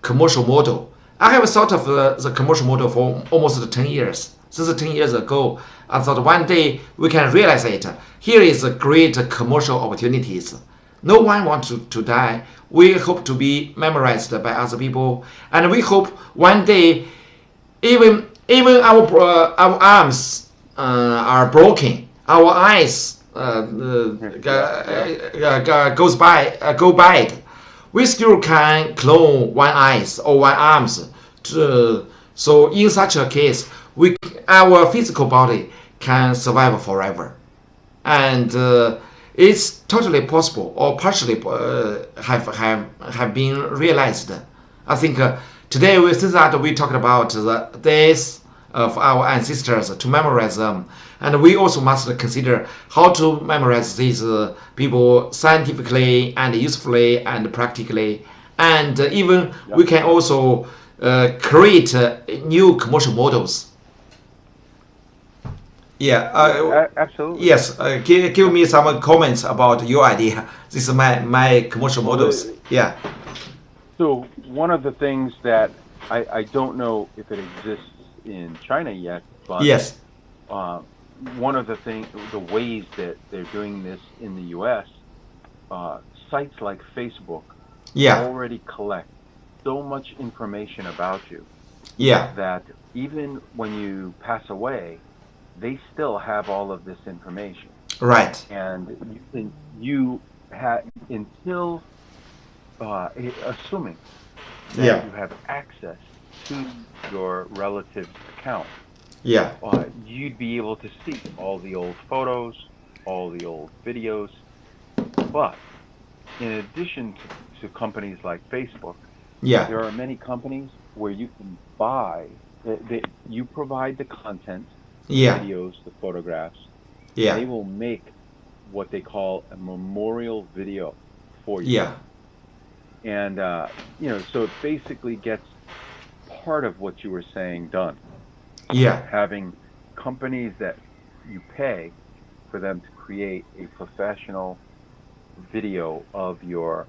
commercial model. I have thought of the commercial model for almost 10 years. Since 10 years ago, I thought one day we can realize it. Here is a great commercial opportunities. No one wants to die. We hope to be memorized by other people, and we hope one day, even our arms are broken, our eyes go bad. We still can clone one eyes or one arms. So in such a case, our physical body can survive forever, and it's totally possible or partially have been realized. I think today since that we talked about the days of our ancestors to memorize them, and we also must consider how to memorize these people scientifically and usefully and practically, and even we can also create new commercial models. Yeah, absolutely. Yes, give me some comments about your idea. This is my commercial models. Yeah. So one of the things that I don't know if it exists in China yet, but yes, one of the ways that they're doing this in the U.S., sites like Facebook already collect so much information about you that even when you pass away, they still have all of this information. Right. And you have until assuming that you have access to your relative's account. You'd be able to see all the old photos, all the old videos. But in addition to companies like Facebook, there are many companies where you can buy, you provide the content, videos, the photographs. They will make what they call a memorial video for you. And so it basically gets part of what you were saying done. Having companies that you pay for them to create a professional video of your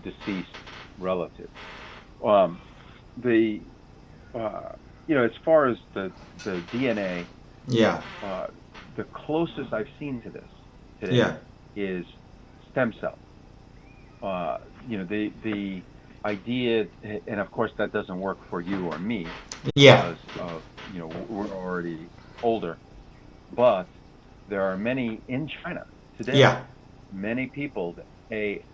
deceased relative. As far as the DNA, the closest I've seen to this today is stem cell. The idea, and of course that doesn't work for you or me, because we're already older, but there are many in China today. Many people that pay.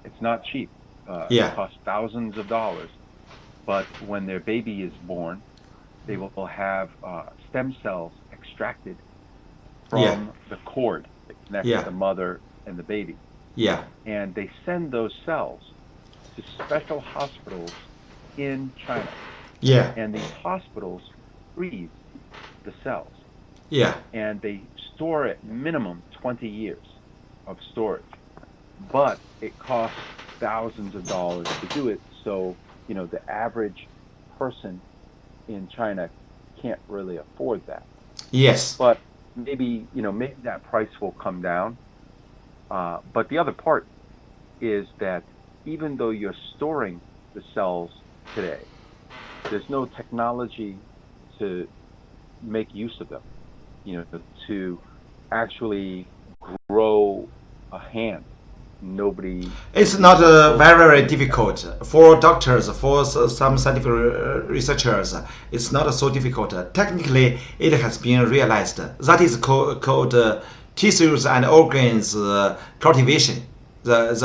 It's not cheap. It costs thousands of dollars, but when their baby is born, they will have stem cells extracted from the cord that connects the mother and the baby. And they send those cells to special hospitals in China. And these hospitals freeze the cells. And they store it minimum 20 years of storage. But it costs thousands of dollars to do it, so the average person in China can't really afford that. But maybe that price will come down. But the other part is that even though you're storing the cells today, there's no technology to make use of them, to actually grow a hand. It's not very difficult for doctors, for some scientific researchers. It's not so difficult. Technically, it has been realized. That is called tissues and organs cultivation. It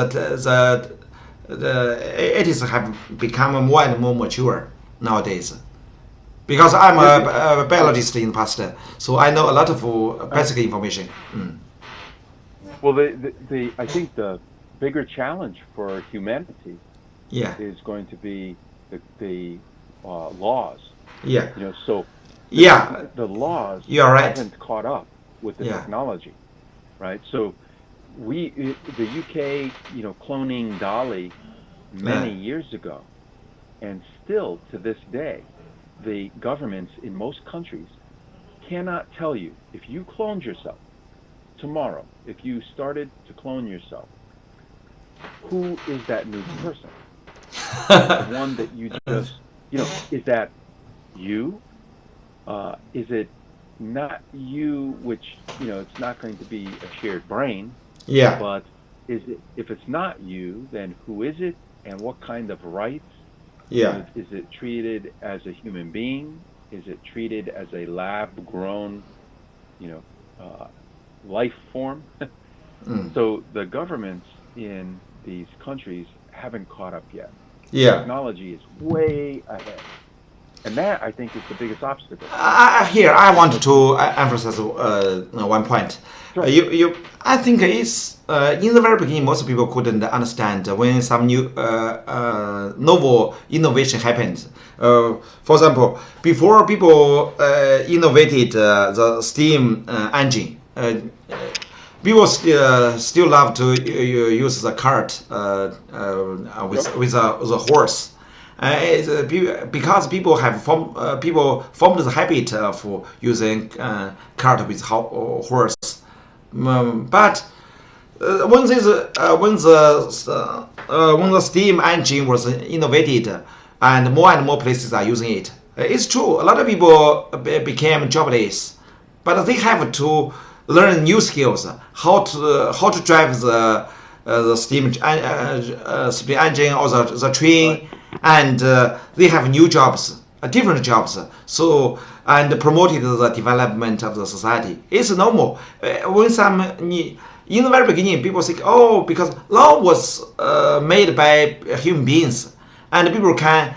have become more and more mature nowadays. Because I'm a biologist in the past, so I know a lot of basic information. Well, I think the bigger challenge for humanity is going to be the laws. So the laws haven't caught up with the technology, right? So the UK, cloning Dolly many years ago, and still to this day, the governments in most countries cannot tell you if you cloned yourself tomorrow, if you started to clone yourself, who is that new person? The one that you just, is that you? Is it not you, which, it's not going to be a shared brain, but if it's not you, then who is it, and what kind of rights? Is it treated as a human being? Is it treated as a lab-grown, life form? So the governments in these countries haven't caught up yet. Technology is way ahead. And that, I think, is the biggest obstacle. Here, I want to emphasize one point. I think it's in the very beginning, most people couldn't understand when some new novel innovation happened. For example, before people innovated the steam engine, people still love to use the cart with the horse. Because people formed the habit of using cart with horse. But when the steam engine was innovated, and more places are using it, it's true. A lot of people became jobless, but they have to learn new skills, how to drive the steam engine or the train, and they have new jobs, different jobs. So and promoted the development of the society. It's normal. When in the very beginning, people think, because law was made by human beings, and people can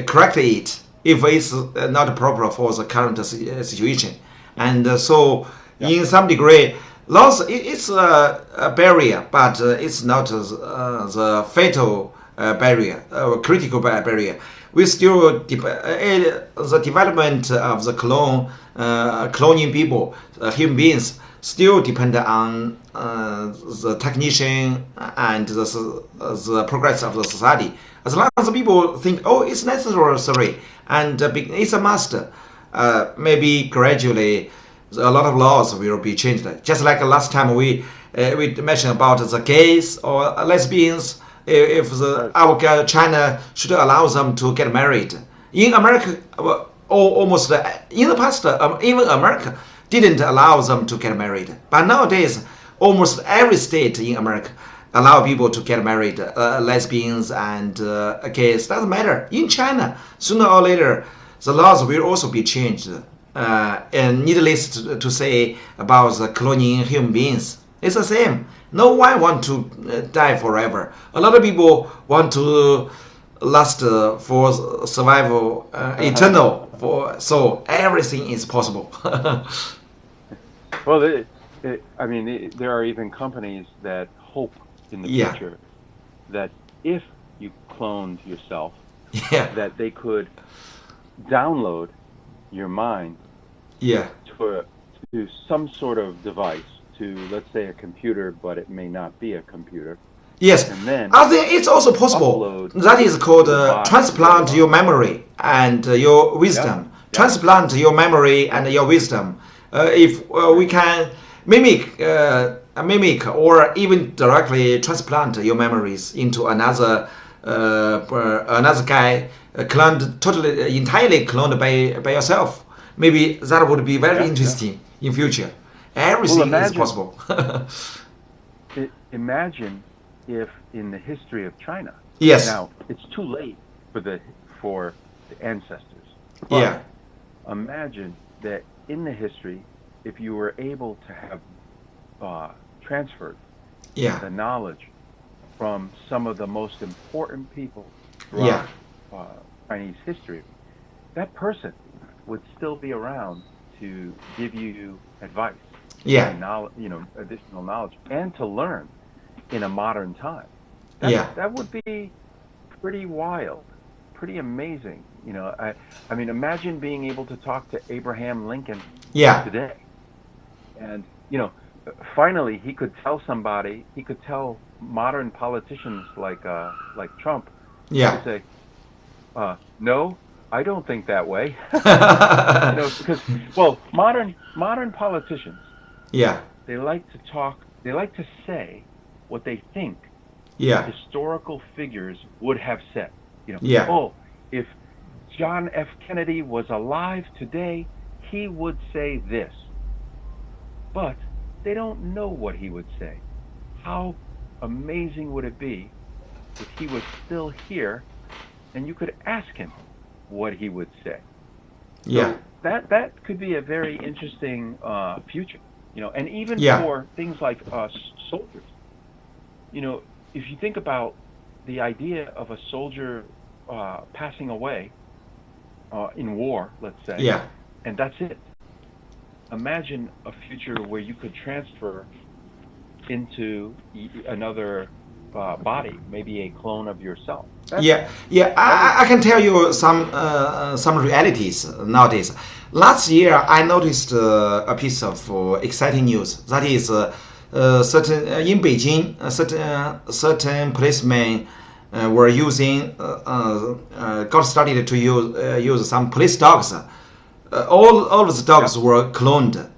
correct it if it's not proper for the current situation. And so, in some degree, laws it's a barrier, but it's not the fatal barrier, critical barrier. We still the development of the cloning people, human beings, still depend on the technician and the progress of the society. As long as people think, it's necessary and it's a must, maybe gradually a lot of laws will be changed. Just like last time we mentioned about the gays or lesbians, if China should allow them to get married. In America, almost in the past, even America didn't allow them to get married. But nowadays, almost every state in America allow people to get married, lesbians and gays. Doesn't matter. In China, sooner or later, the laws will also be changed. And needless to say about the cloning human beings, it's the same. No one want to die forever. A lot of people want to last for survival, eternal. So everything is possible. Well, there are even companies that hope in the future that if you cloned yourself, that they could download your mind to some sort of device, to, let's say, a computer, but it may not be a computer. Yes, and then I think it's also possible. That is called transplant your memory and your wisdom. Transplant your memory and your wisdom. If we can mimic or even directly transplant your memories into another guy, entirely cloned by yourself. Maybe that would be very interesting in future. Everything is possible. Imagine if in the history of China. Yes. Now it's too late for the ancestors. But imagine that in the history, if you were able to have transferred the knowledge from some of the most important people throughout Chinese history, that person would still be around to give you advice, additional knowledge, and to learn in a modern time. That would be pretty wild, pretty amazing. I mean, imagine being able to talk to Abraham Lincoln today, and finally he could tell somebody, he could tell modern politicians like Trump, to say, no, I don't think that way. Because modern politicians, they like to talk, they like to say what they think historical figures would have said. Oh, if John F. Kennedy was alive today, he would say this. But they don't know what he would say. How amazing would it be if he was still here and you could ask him what he would say? So that could be a very interesting future. And even for things like soldiers. If you think about the idea of a soldier passing away in war, let's say, and that's it. Imagine a future where you could transfer into another body, maybe a clone of yourself. I can tell you some realities nowadays. Last year, I noticed a piece of exciting news. That is, in Beijing, certain policemen were using, got started to use some police dogs. All of the dogs were cloned.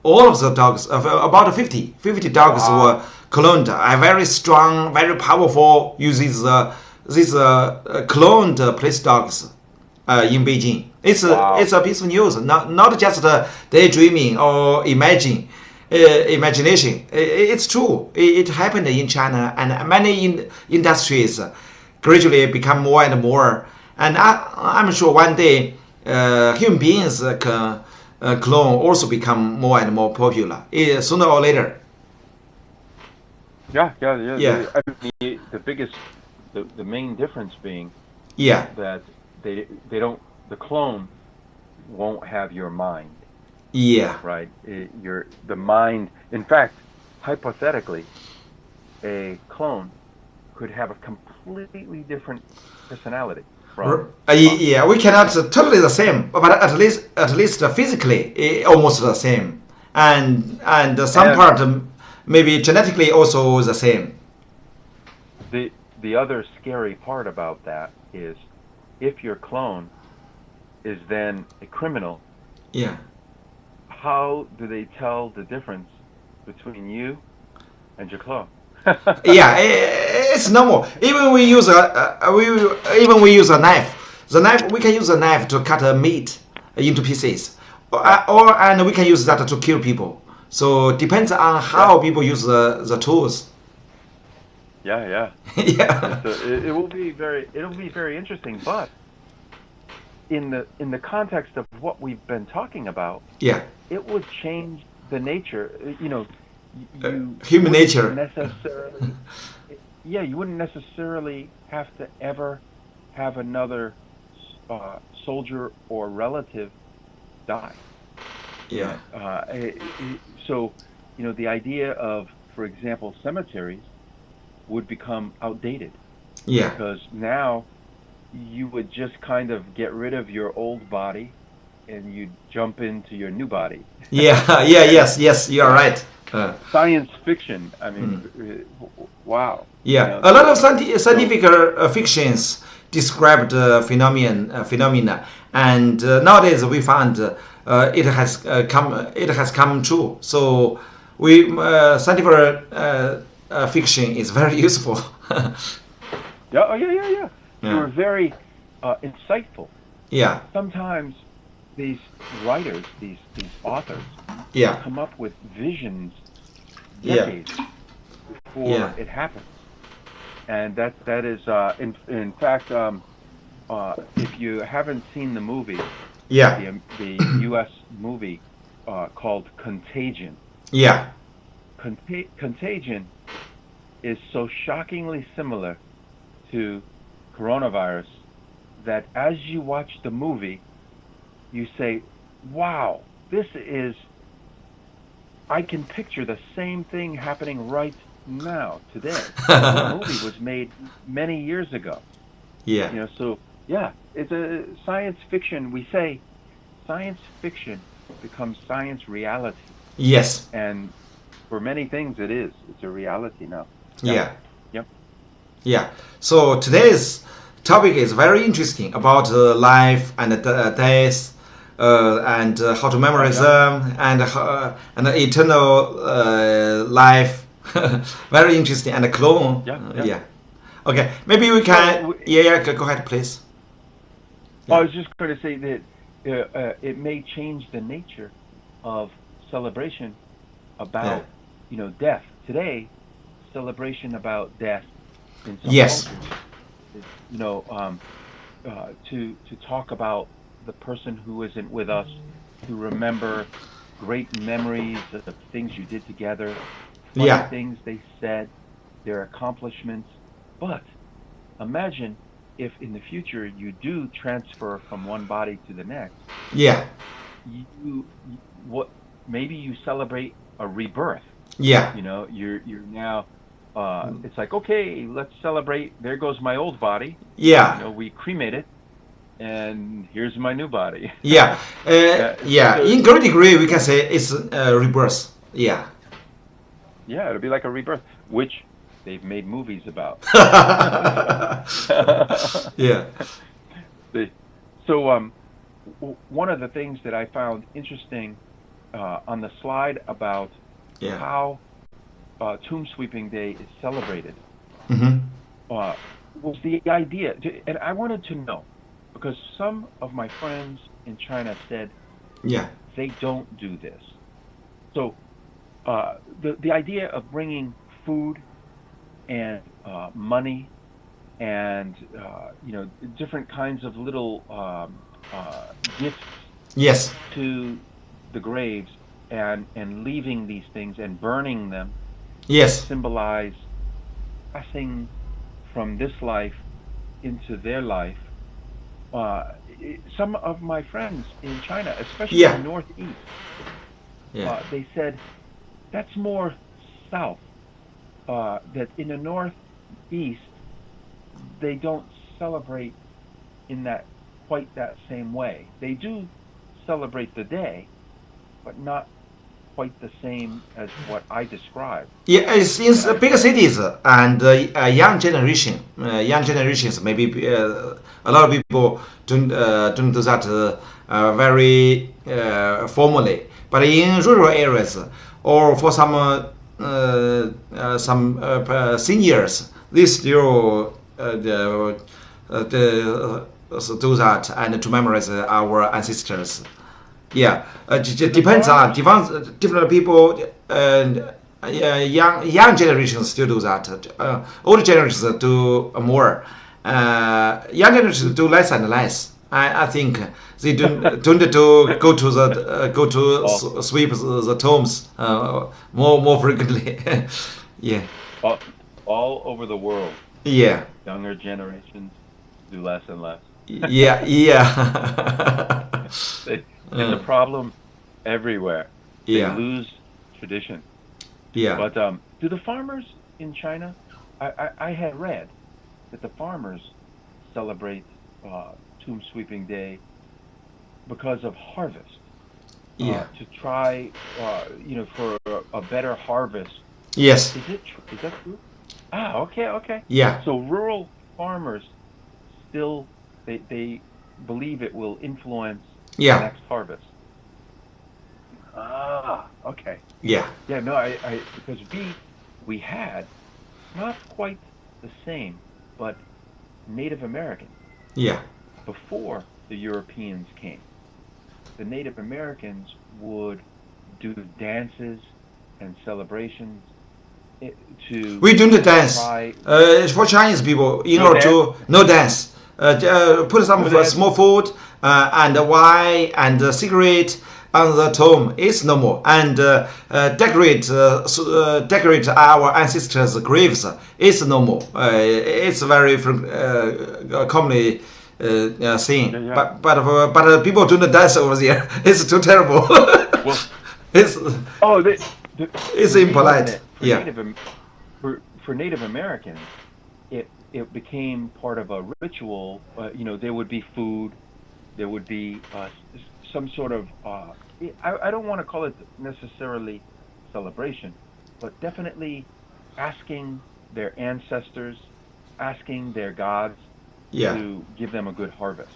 All of the dogs, about 50 dogs were cloned. Are very strong, very powerful. Uses these cloned police dogs in Beijing. It's a piece of news, not just daydreaming or imagination. It's true. It happened in China, and many industries gradually become more and more. And I'm sure one day human beings can clone also become more and more popular sooner or later. I mean, the main difference being that they don't, the clone won't have your mind. Right. The mind. In fact, hypothetically, a clone could have a completely different personality. We cannot totally the same, but at least physically almost the same, and some part maybe genetically also the same. The other scary part about that is if your clone is then a criminal. How do they tell the difference between you and your clone? Yeah, it's normal. Even we use even we use a knife. The knife, we can use a knife to cut a meat into pieces, and we can use that to kill people. So depends on how people use the tools. Yeah. Yeah. So it'll be very interesting. But in the context of what we've been talking about, Yeah. it would change the nature. Human nature. Necessarily, you wouldn't necessarily have to ever have another soldier or relative die. Yeah. So, the idea of, for example, cemeteries would become outdated. Yeah. Because now you would just kind of get rid of your old body and you jump into your new body. Yeah. Yes, you are right. Science fiction. I mean, wow. Yeah, a lot of scientific fictions describe the phenomena, and nowadays we found it has come true. So scientific fiction is very useful. Yeah. They were very insightful. Yeah. Sometimes these writers, these authors, come up with visions decades before it happens, and that is in fact, if you haven't seen the movie, the U.S. movie called Contagion. Yeah. Contagion is so shockingly similar to coronavirus that as you watch the movie, you say, wow, I can picture the same thing happening right now, today. The movie was made many years ago. Yeah. It's a science fiction. We say science fiction becomes science reality. Yes. And for many things it is. It's a reality now. Yeah. Yep. Yeah. So today's topic is very interesting about life and death, and how to memorize them, and eternal life. Very interesting, and a clone. Yeah. Okay, maybe we can. Go ahead, please. I was just going to say that it may change the nature of celebration about death. Today, celebration about death in some cultures is, to talk about the person who isn't with us, to remember great memories of the things you did together, funny things they said, their accomplishments. But imagine if in the future you do transfer from one body to the next. Yeah. Maybe you celebrate a rebirth. Yeah. You're now. It's like, okay, let's celebrate. There goes my old body. Yeah. We cremate it, and here's my new body. Yeah. In great degree, we can say it's a rebirth. Yeah. Yeah, it'll be like a rebirth, which they've made movies about. Yeah. So one of the things that I found interesting on the slide about how Tomb Sweeping Day is celebrated was the idea, and I wanted to know, because some of my friends in China said they don't do this. So the idea of bringing food and money and different kinds of little gifts to the graves and leaving these things and burning them symbolize passing from this life into their life. Some of my friends in China, especially in the Northeast, they said that's more south. That in the Northeast, they don't celebrate in quite that same way. They do celebrate the day, but not quite the same as what I described. Yeah, it's in bigger cities and young generations. Maybe a lot of people don't do that very formally. But in rural areas or for some some seniors, they still do that and to memorize our ancestors. Yeah, it depends on different people, and young generations still do that. Older generations do more. Young generations do less and less. I think they don't do go to sweep the tombs more frequently. Yeah. All over the world. Yeah. Younger generations do less and less. Yeah. It's a problem everywhere. They lose tradition. Yeah. But do the farmers in China? I had read that the farmers celebrate Tomb Sweeping Day because of harvest. To try, for a better harvest. Yes. Is that true? Ah, okay. Yeah. So rural farmers still they believe it will influence the next harvest. Ah, okay. Yeah. Yeah, no, because we had not quite the same, but Native Americans. Yeah. Before the Europeans came, the Native Americans would do dances and celebrations we don't dance. For Chinese people, in order to no dance. Put some small food and wine and cigarette on the tomb. It's normal. And decorate our ancestors' graves. It's normal. It's very commonly thing. Yeah. But people don't dance over there. It's too terrible. Well, it's impolite. For Native Americans, it became part of a ritual. There would be food, there would be some sort of. I don't want to call it necessarily celebration, but definitely asking their ancestors, asking their gods to give them a good harvest.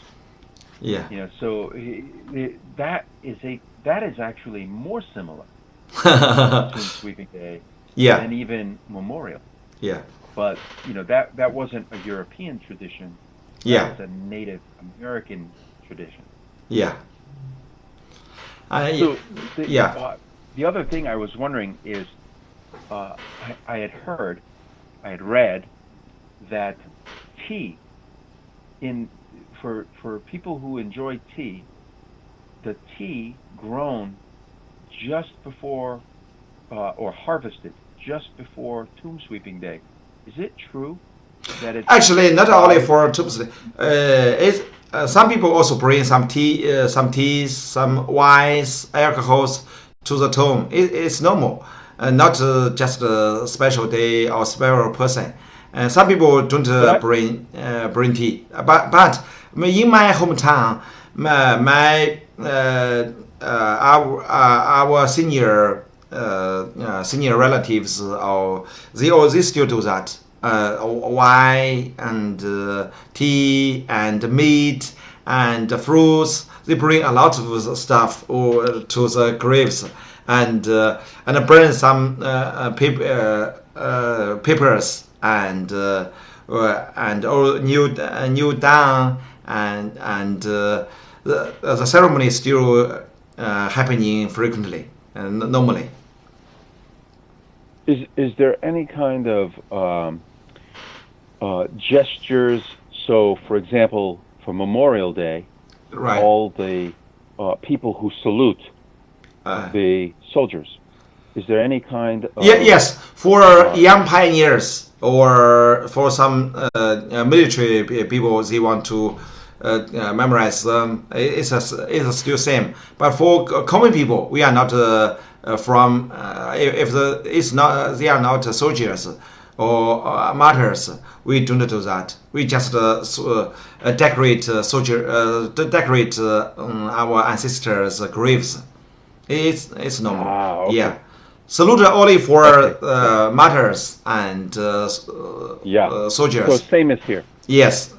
Yeah. So that is actually more similar to Tomb Sweeping Day than even Memorial. Yeah. But that wasn't a European tradition. That was a Native American tradition. Yeah. The other thing I was wondering is, I had read that tea for people who enjoy tea, the tea grown just before or harvested just before Tomb Sweeping Day. Is it true that it's actually not only for Tomb Sweeping? Some people also bring some teas, some wines, alcohols to the tomb. It's normal, not just a special day or special person. Some people don't bring tea. But in my hometown, our senior relatives, they still do that. Wine and tea and meat and fruits. They bring a lot of stuff to the graves and burn some papers and new down and the ceremony is still happening frequently and normally. Is there any kind of gestures? So, for example, for Memorial Day, all the people who salute the soldiers. Is there any kind of... Yes, for young pioneers or for some military people, they want to memorize them. It's still same. But for common people, we are not from. They are not soldiers or martyrs. We don't do that. We just decorate our ancestors' graves. It's normal. Okay. Yeah. Salute only for martyrs and soldiers. So same as here. Yes.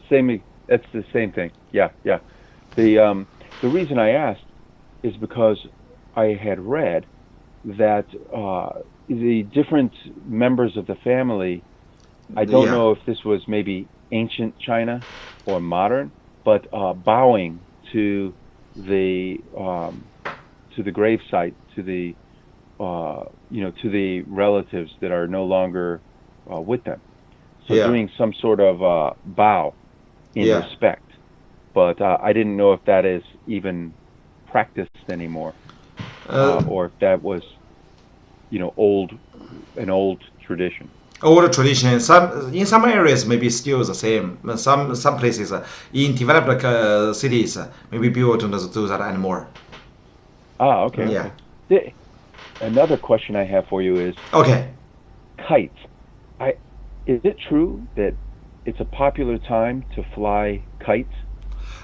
Same. That's the same thing. Yeah. The reason I asked is because I had read that the different members of the family, I don't know if this was maybe ancient China or modern, but bowing to the gravesite, to the to the relatives that are no longer with them. So doing some sort of bow in respect. But I didn't know if that is even practiced anymore, or if that was, an old tradition. Old tradition. In some areas maybe still the same. Some places in developed cities maybe people don't do that anymore. Okay. Yeah. Okay. Another question I have for you is kites. Is it true that it's a popular time to fly kites?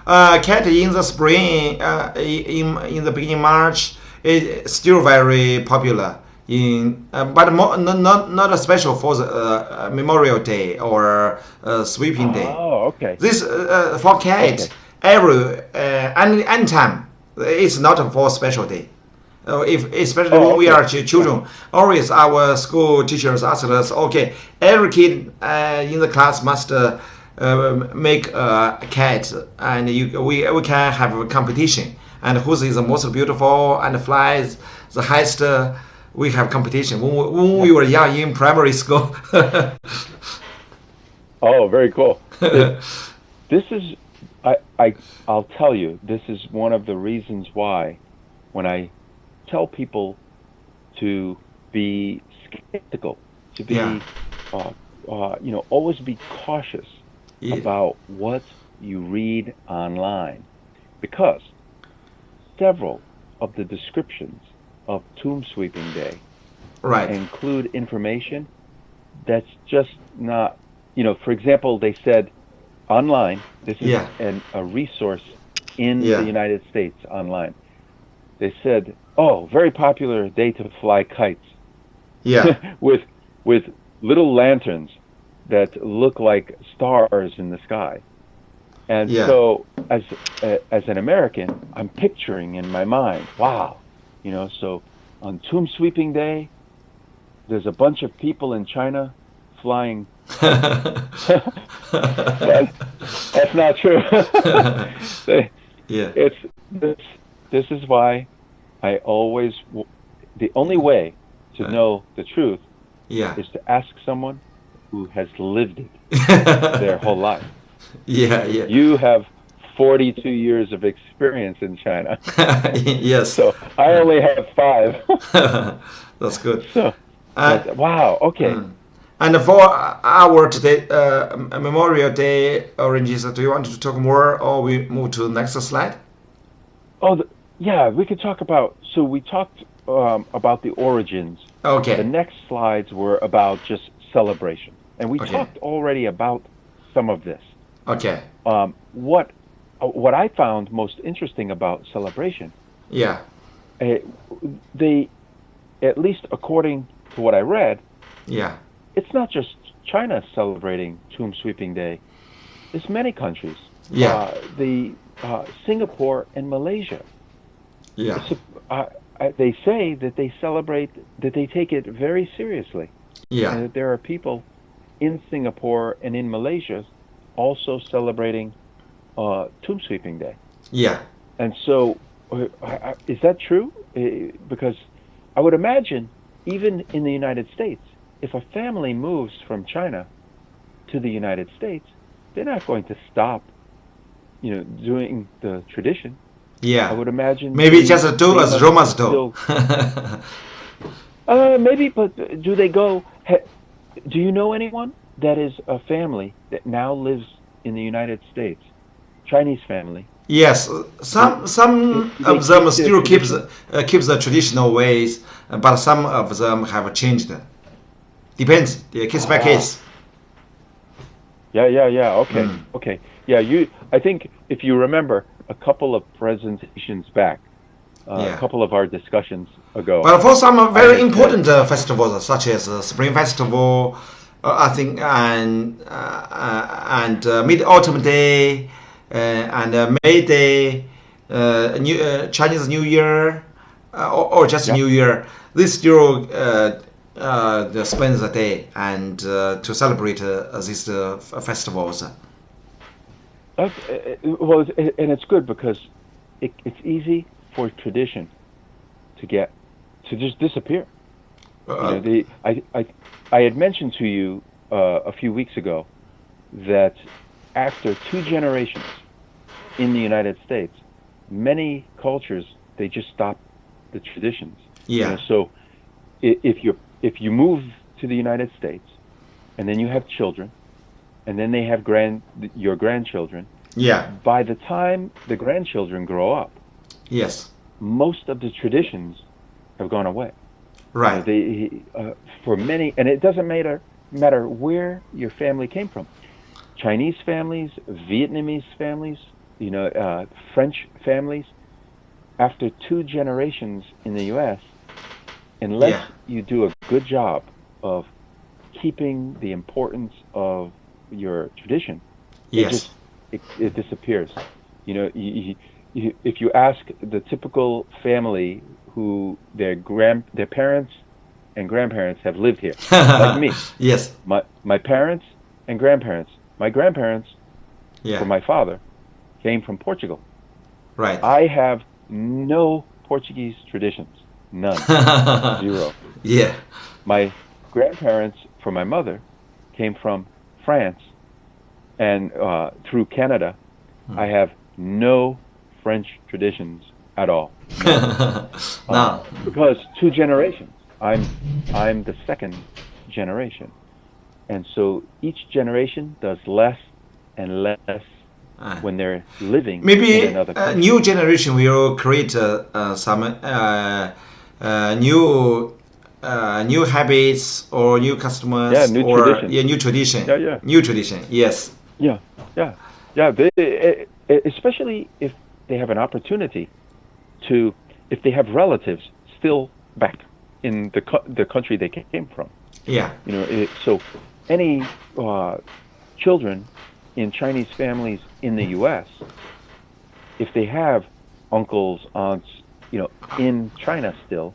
Kite in the spring, in the beginning of March, is still very popular. But not special for the Memorial Day or Sweeping Day. Oh, okay. This for kite any time. It's not for special day. Especially when we are children, always our school teachers ask us, every kid in the class must make a cat, and we can have a competition, and who is the most beautiful and flies the highest. We have competition when we were young in primary school. Oh, very cool. This is, I'll tell you, this is one of the reasons why when I tell people to be skeptical, to be, always be cautious about what you read online, because several of the descriptions of Tomb Sweeping Day include information that's just not, for example, they said online, this is a resource in the United States online. They said, very popular day to fly kites. with little lanterns that look like stars in the sky. And so as an American, I'm picturing in my mind, wow, so on Tomb Sweeping Day, there's a bunch of people in China flying. That's not true. This is why I always, the only way to know the truth is to ask someone who has lived it their whole life. You have 42 years of experience in China. Yes. So I only have 5. That's good. So, wow, okay. And for our today Memorial Day oranges, do you want to talk more, or we move to the next slide? We could talk about, so we talked about the origins. The next slides were about just celebration. And we talked already about some of this. What I found most interesting about celebration, they, at least according to what I read, it's not just China celebrating Tomb Sweeping Day. There's many countries. Singapore and Malaysia. They say that they celebrate, that they take it very seriously. And that there are people in Singapore and in Malaysia also celebrating Tomb Sweeping Day. And so, is that true? Because I would imagine, even in the United States, if a family moves from China to the United States, they're not going to stop, doing the tradition. I would imagine maybe just do as Romans do. Maybe, but do they go? Do you know anyone that is a family that now lives in the United States? Chinese family. Yes, some of them still keeps the traditional ways, but some of them have changed. Depends, case by case. Okay. I think if you remember a couple of presentations back, a couple of our discussions ago. But for some very important festivals, such as Spring Festival, I think, and Mid-Autumn Day, and May Day, Chinese New Year, or just New Year, this still spend the day and to celebrate these festivals? Well, and it's good because it's easy for tradition to just disappear. I had mentioned to you a few weeks ago that after 2 generations in the United States, many cultures, they just stop the traditions. Yeah. So if you move to the United States and then you have children and then they have your grandchildren, yeah, by the time the grandchildren grow up, yes, most of the traditions have gone away. Right. For many, and it doesn't matter where your family came from. Chinese families, Vietnamese families, French families. After 2 generations in the U.S., unless you do a good job of keeping the importance of your tradition, yes, it disappears. If you ask the typical family who their parents and grandparents have lived here, like me. Yes. My parents and grandparents. My grandparents, for my father, came from Portugal. Right. I have no Portuguese traditions. None. 0. Yeah. My grandparents, for my mother, came from France, and through Canada, I have no French traditions at all. No. Because 2 generations. I'm the 2nd generation, and so each generation does less and less when they're living maybe in another country. New generation will create some new habits or new customers new or tradition. New tradition. Yeah. New tradition. Yes. Yeah. Especially if they have an opportunity to, if they have relatives still back in the country they came from. Yeah. So any children in Chinese families in the U.S., if they have uncles, aunts, in China still,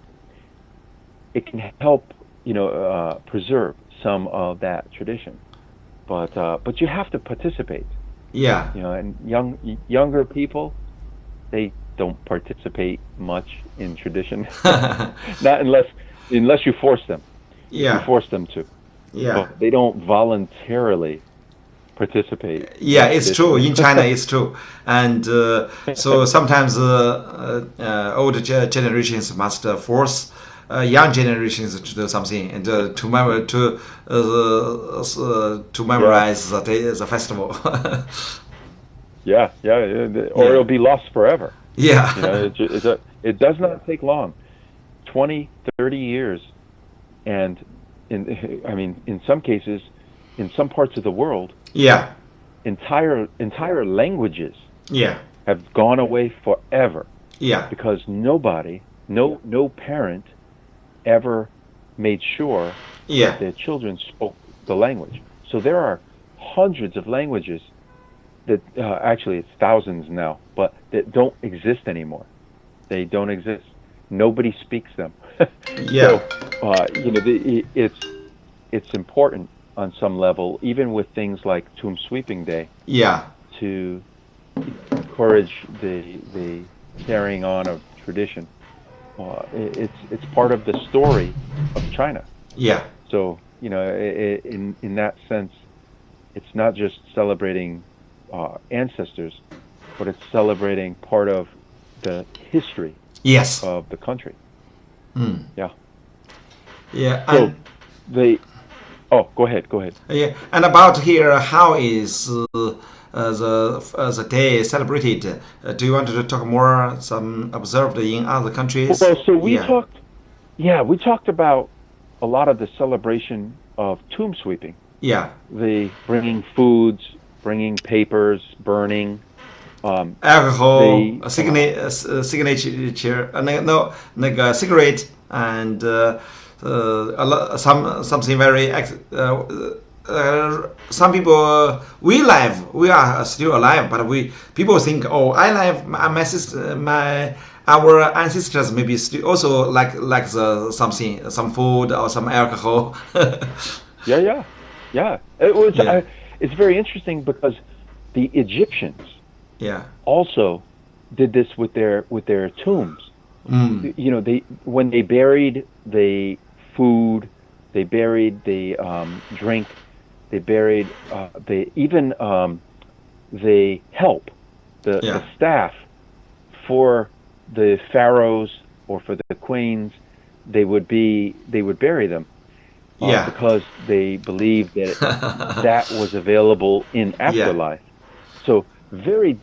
it can help, preserve some of that tradition. But you have to participate. Yeah. And younger people, they don't participate much in tradition. Not unless you force them. Yeah. You force them to. Yeah. But they don't voluntarily participate. Yeah, it's true. In China, it's true. And so sometimes older generations must force young generations to do something and to memorize the festival. Yeah. Or it'll be lost forever. Yeah. It does not take long. 20, 30 years. And in some cases, in some parts of the world, entire languages have gone away forever. Yeah. Because no parent ever made sure that their children spoke the language. So there are hundreds of languages that actually it's thousands now, but that don't exist anymore. They don't exist. Nobody speaks them. Yeah. So it's important on some level, even with things like Tomb Sweeping Day. Yeah. To encourage the carrying on of tradition. It's part of the story of China. Yeah. So in that sense, it's not just celebrating ancestors, but it's celebrating part of the history of the country. Mm. Yeah. Yeah. So go ahead. Yeah. And about here, how is the day celebrated? Do you want to talk more? Some observed in other countries? Well, so we talked about a lot of the celebration of tomb sweeping. Yeah. The bringing foods, bringing papers, burning. Alcohol, signature, cigarette, and something very. Some people we are still alive, but people think, oh, I live, my sister, our ancestors maybe still also like some food or some alcohol. Yeah. It's very interesting because the Egyptians also did this with their tombs. When they buried the food, they buried the drink, they buried the help, the staff for the pharaohs or for the queens. They would bury them because they believed that that was available in afterlife. So very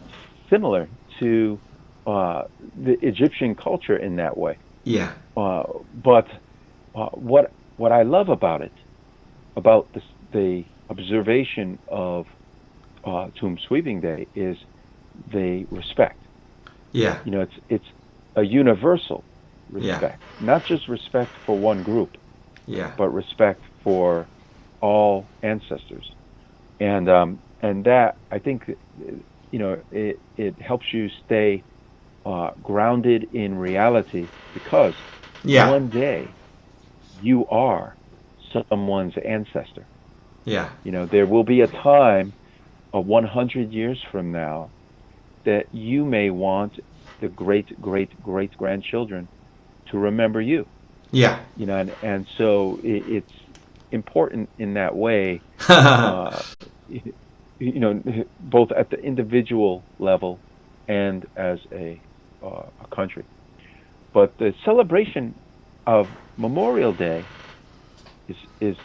similar to the Egyptian culture in that way. But what I love about it, about the observation of Tomb Sweeping Day, is the respect. It's a universal respect, not just respect for one group, but respect for all ancestors, and that, I think, it helps you stay grounded in reality, because one day you are someone's ancestor. There will be a time, 100 years from now, that you may want the great grandchildren to remember you. And so it's important in that way, both at the individual level and as a country. But the celebration of Memorial Day is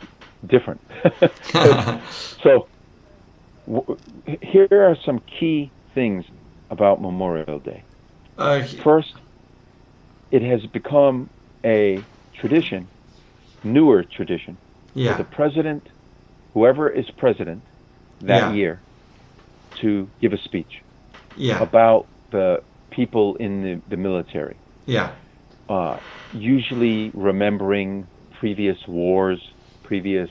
different. So here are some key things about Memorial Day. First, it has become a tradition, newer tradition, for the president, whoever is president that year, to give a speech about the people in the military. Usually remembering previous wars, previous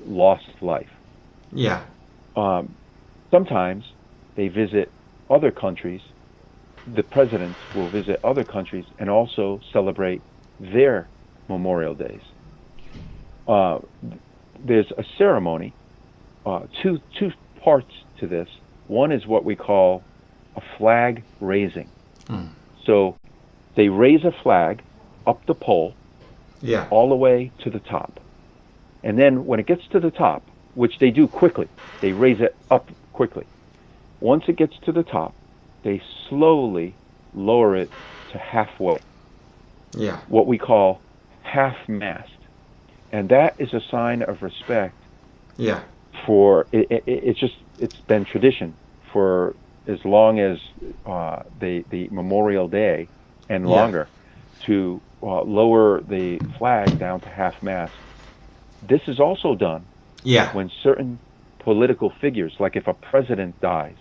lost life. Sometimes they visit other countries. The presidents will visit other countries and also celebrate their Memorial Days. There's a ceremony, two parts to this. One is what we call a flag raising. So they raise a flag up the pole, all the way to the top. And then when it gets to the top, which they do quickly, they raise it up quickly. Once it gets to the top, they slowly lower it to halfway. What we call half-mast. And that is a sign of respect for, it's been tradition for as long as the Memorial Day and longer, to lower the flag down to half-mast. This is also done when certain political figures, like if a president dies,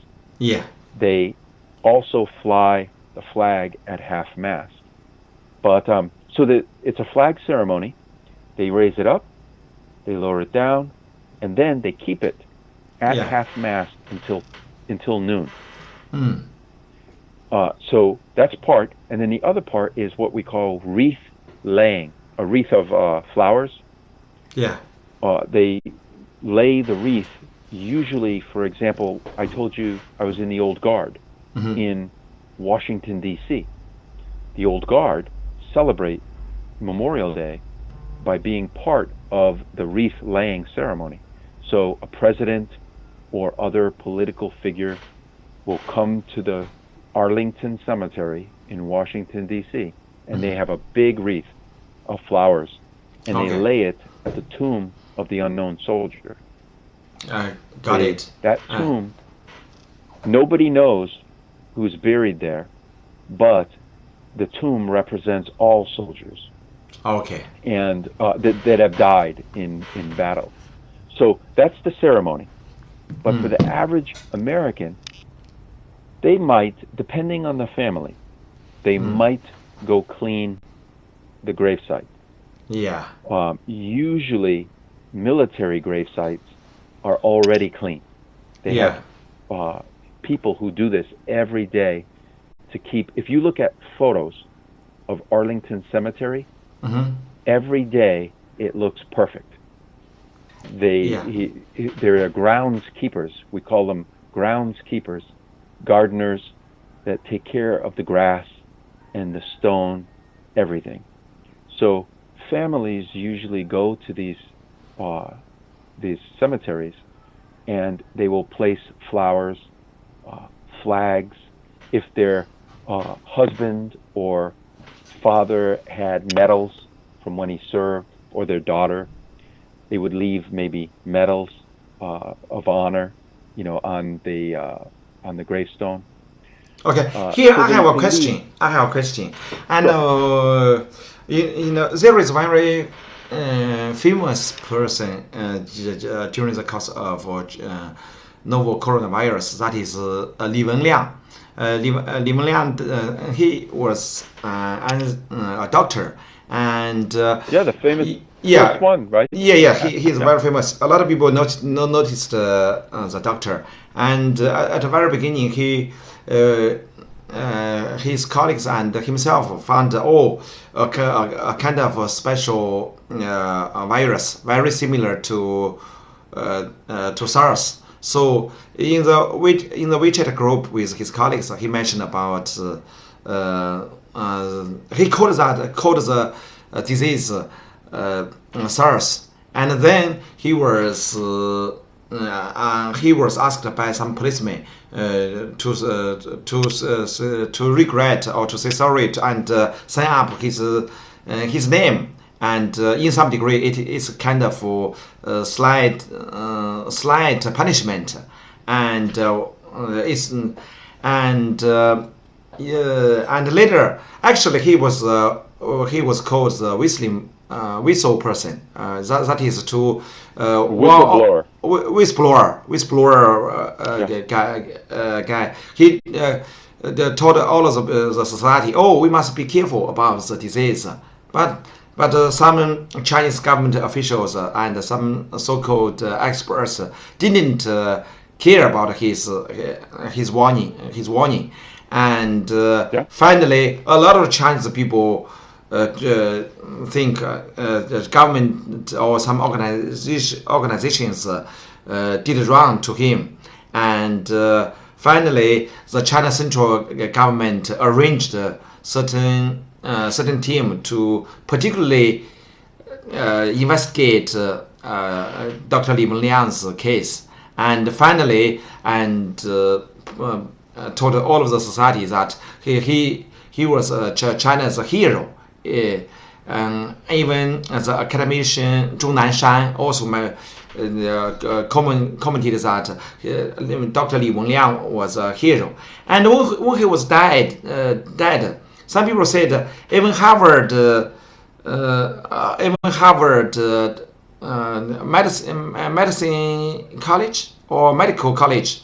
they also fly the flag at half-mast. But so that it's a flag ceremony. They raise it up, they lower it down, and then they keep it at half-mast until noon. So that's part, and then the other part is what we call wreath laying, a wreath of flowers. They lay the wreath, usually, for example, I told you I was in the Old Guard in Washington, D.C. The Old Guard celebrate Memorial Day by being part of the wreath laying ceremony. So a president or other political figure will come to the Arlington Cemetery in Washington, D.C., and they have a big wreath of flowers, and they lay it at the tomb of the unknown soldier. Got it. That tomb, nobody knows who's buried there, but the tomb represents all soldiers. And that have died in battle. So that's the ceremony. But for the average American, they might, depending on the family, they might go clean the gravesite. Usually, military gravesites are already clean. They have people who do this every day to keep. If you look at photos of Arlington Cemetery, every day it looks perfect. There are groundskeepers. We call them groundskeepers, gardeners that take care of the grass and the stone, everything. So families usually go to these cemeteries, and they will place flowers, flags. If their husband or father had medals from when he served, or their daughter, they would leave maybe medals of honor, on the gravestone. Okay, here I have a question. And there is very famous person during the course of novel coronavirus. That is Li Wenliang. Li Wenliang, he was a doctor, and the famous first one, right? He's very famous. A lot of people noticed the doctor, and at the very beginning, his colleagues and himself found a kind of a special virus, very similar to SARS. So in the WeChat group with his colleagues, he mentioned about he called the disease SARS, and then he was asked by some policemen to regret or to say sorry and sign up his name, and in some degree it is kind of slight punishment, and later actually he was called the whistle person. That is to whistleblower guy. He told all of the society, we must be careful about the disease. But some Chinese government officials and some so-called experts didn't care about his warning. And finally, a lot of Chinese people think the government or some organizations did wrong to him, and finally the China central government arranged certain team to particularly investigate Dr. Li Wenliang's case, and finally told all of the society that he was China's hero. Even the academician Zhong Nanshan also commented that Dr. Li Wenliang was a hero. And when he was dead, some people said even Harvard medicine college or medical college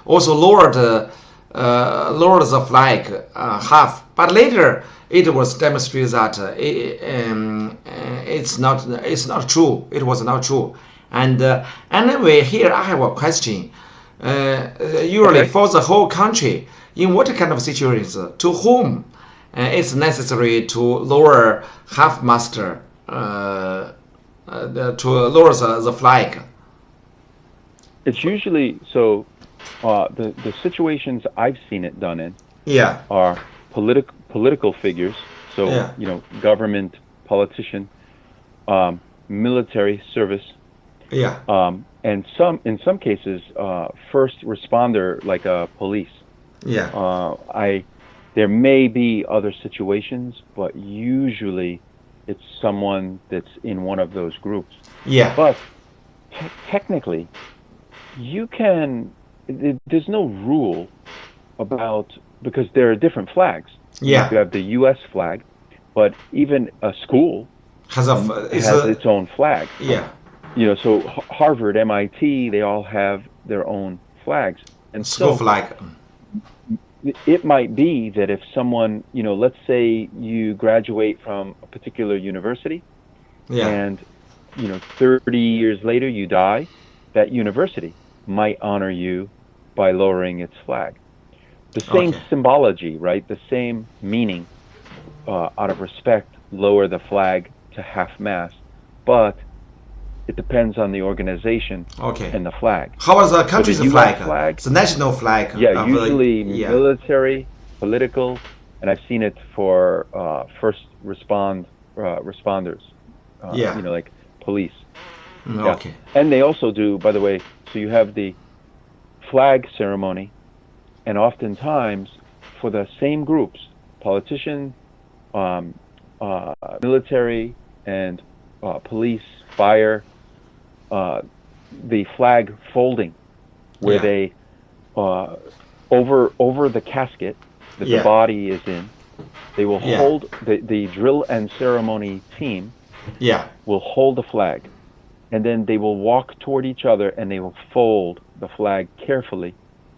also lowered the flag half. But later it was demonstrated that it's not true. It was not true. And anyway, here I have a question. Usually for the whole country, in what kind of situations, to whom it's necessary to lower half-master, to lower the flag? It's usually so. The situations I've seen it done in are political figures. So government, politician, military service. And in some cases, first responder, like a police. There may be other situations, but usually it's someone that's in one of those groups. But technically, there's no rule about, because there are different flags. You have the U.S. flag, but even a school has its own flag. So Harvard, MIT, they all have their own flags. And school flag. It might be that if someone, let's say you graduate from a particular university, and 30 years later you die, that university might honor you by lowering its flag. the same Okay. symbology, right? The same meaning. Out of respect, lower the flag to half-mast, but it depends on the organization Okay. and the flag. How was the country's US flag? The national flag. Yeah, of usually yeah. military, political, and I've seen it for first responders. Yeah. You know, like police. Mm, Yeah. Okay. And they also do, by the way, so you have the flag ceremony, and oftentimes for the same groups, politician, military, and police, fire, the flag folding, where Yeah. they over the casket that Yeah. the body is in, they will Yeah. hold the drill and ceremony team Yeah. will hold the flag, and then they will walk toward each other and they will fold the flag carefully,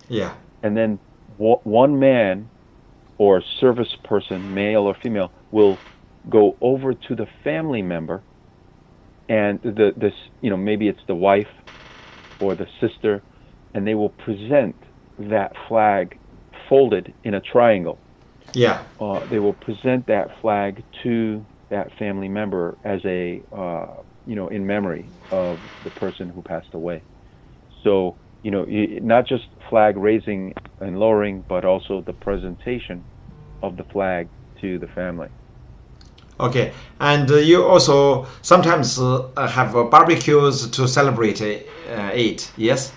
Yeah. and then one man or service person, male or female, will go over to the family member, and this, you know, maybe it's the wife or the sister, and they will present that flag folded in a triangle. Yeah. They will present that flag to that family member as a, you know, in memory of the person who passed away. So, you know, not just flag raising and lowering, but also the presentation of the flag to the family. Okay. And you also sometimes have barbecues to celebrate it. Yes.